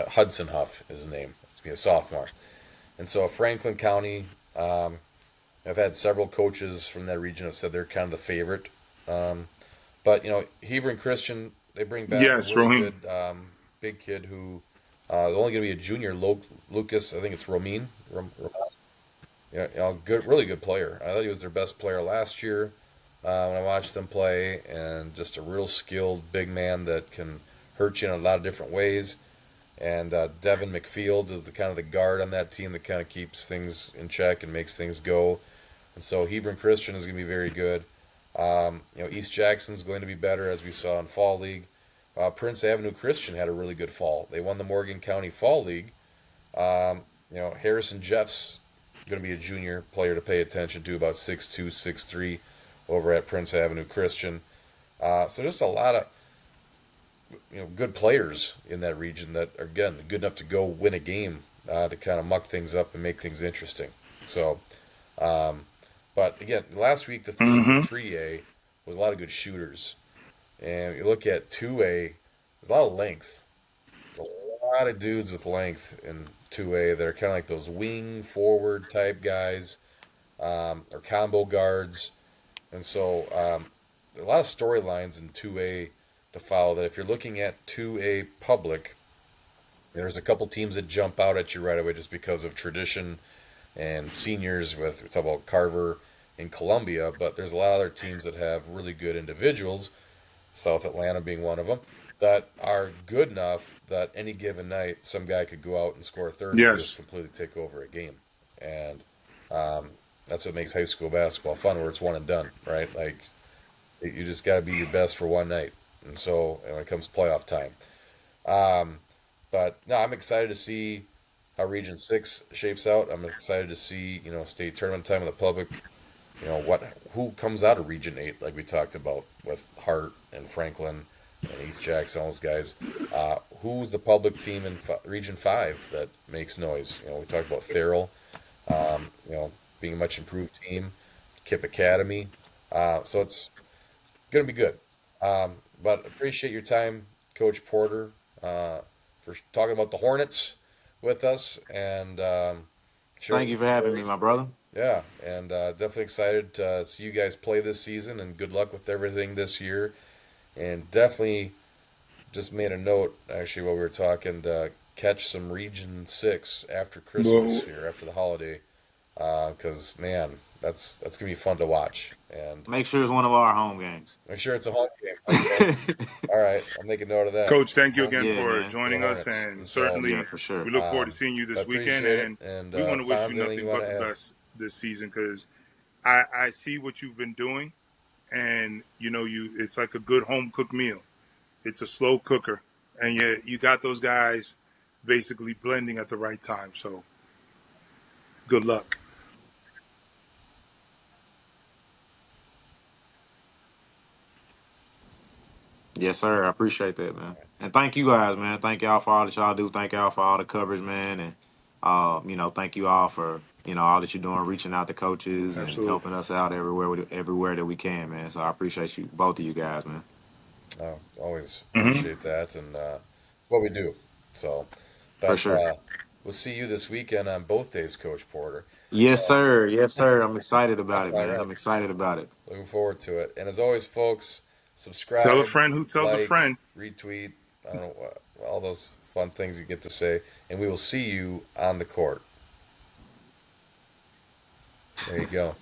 Hudson Huff is his name. It's be a sophomore, and so Franklin County. I've had several coaches from that region have said they're kind of the favorite But Hebron Christian, they bring back a Yes, really Rohim. good big kid who is only going to be a junior. Lucas, I think it's Romine. Yeah, good, really good player. I thought he was their best player last year when I watched them play, and just a real skilled big man that can hurt you in a lot of different ways. And Devin McField is the kind of the guard on that team that kind of keeps things in check and makes things go. And so Hebron Christian is going to be very good. East Jackson's going to be better, as we saw in Fall League. Prince Avenue Christian had a really good fall. They won the Morgan County Fall League. Harrison Jeff's going to be a junior player to pay attention to, about 6'2", 6'3", over at Prince Avenue Christian. So just a lot of good players in that region that are, again, good enough to go win a game to kind of muck things up and make things interesting. So, but again, last week the theme for Mm-hmm. 3A was a lot of good shooters, and you look at 2A, there's a lot of length. There's a lot of dudes with length in 2A that are kind of like those wing forward type guys, or combo guards. And so a lot of storylines in 2A to follow that if you're looking at 2A public, there's a couple teams that jump out at you right away just because of tradition and seniors we talk about Carver in Columbia, but there's a lot of other teams that have really good individuals, South Atlanta being one of them, that are good enough that any given night some guy could go out and score 30 and just Yes. completely take over a game. And um, that's what makes high school basketball fun, where it's one and done, right? Like you just got to be your best for one night. And so when it comes playoff time. Um, but no, I'm excited to see how Region 6 shapes out. I'm excited to see, state tournament time in the public, who comes out of Region 8, like we talked about with Hart and Franklin and East Jackson, all those guys. Who's the public team in Region 5 that makes noise? We talked about Therrell, being a much improved team, Kip Academy. So it's going to be good. But appreciate your time, Coach Porter, for talking about the Hornets with us, and Thank sharing you for your having me, stories. my brother. Yeah, and definitely excited to see you guys play this season, and good luck with everything this year. And definitely just made a note, actually, while we were talking, to catch some Region 6 after Christmas Well, here, after the holiday, because, man, that's going to be fun to watch. And Make sure it's one of our home games. make sure it's a home game. Okay. All right, I'll make a note of that. Coach, thank you Home again game Yeah, for man. for the joining us, Hornets. and And so, Yeah, certainly for sure. we look forward to seeing you I this weekend. appreciate it. And And we want to wish you Fonz, anything you nothing want but to the add? best this season because I see what you've been doing, and you it's like a good home cooked meal. It's a slow cooker, and you got those guys basically blending at the right time. So good luck. Yes, sir. I appreciate that, man. And thank you guys, man. Thank y'all for all that y'all do. Thank y'all for all the coverage, man. And thank you all for all that you're doing, reaching out to coaches and Absolutely. helping us out everywhere that we can, man. So I appreciate you, both of you guys, man. Always Hmm. appreciate that, and what we do. So, For but sure. we'll see you this weekend on both days, Coach Porter. Yes, sir. Yes, sir. I'm excited about it, All man. right, I'm excited about it. looking forward to it. And as always, folks, Tell a subscribe, friend who tells a like, friend. retweet. I don't know all those fun things you get to say, and we will see you on the court. There you go.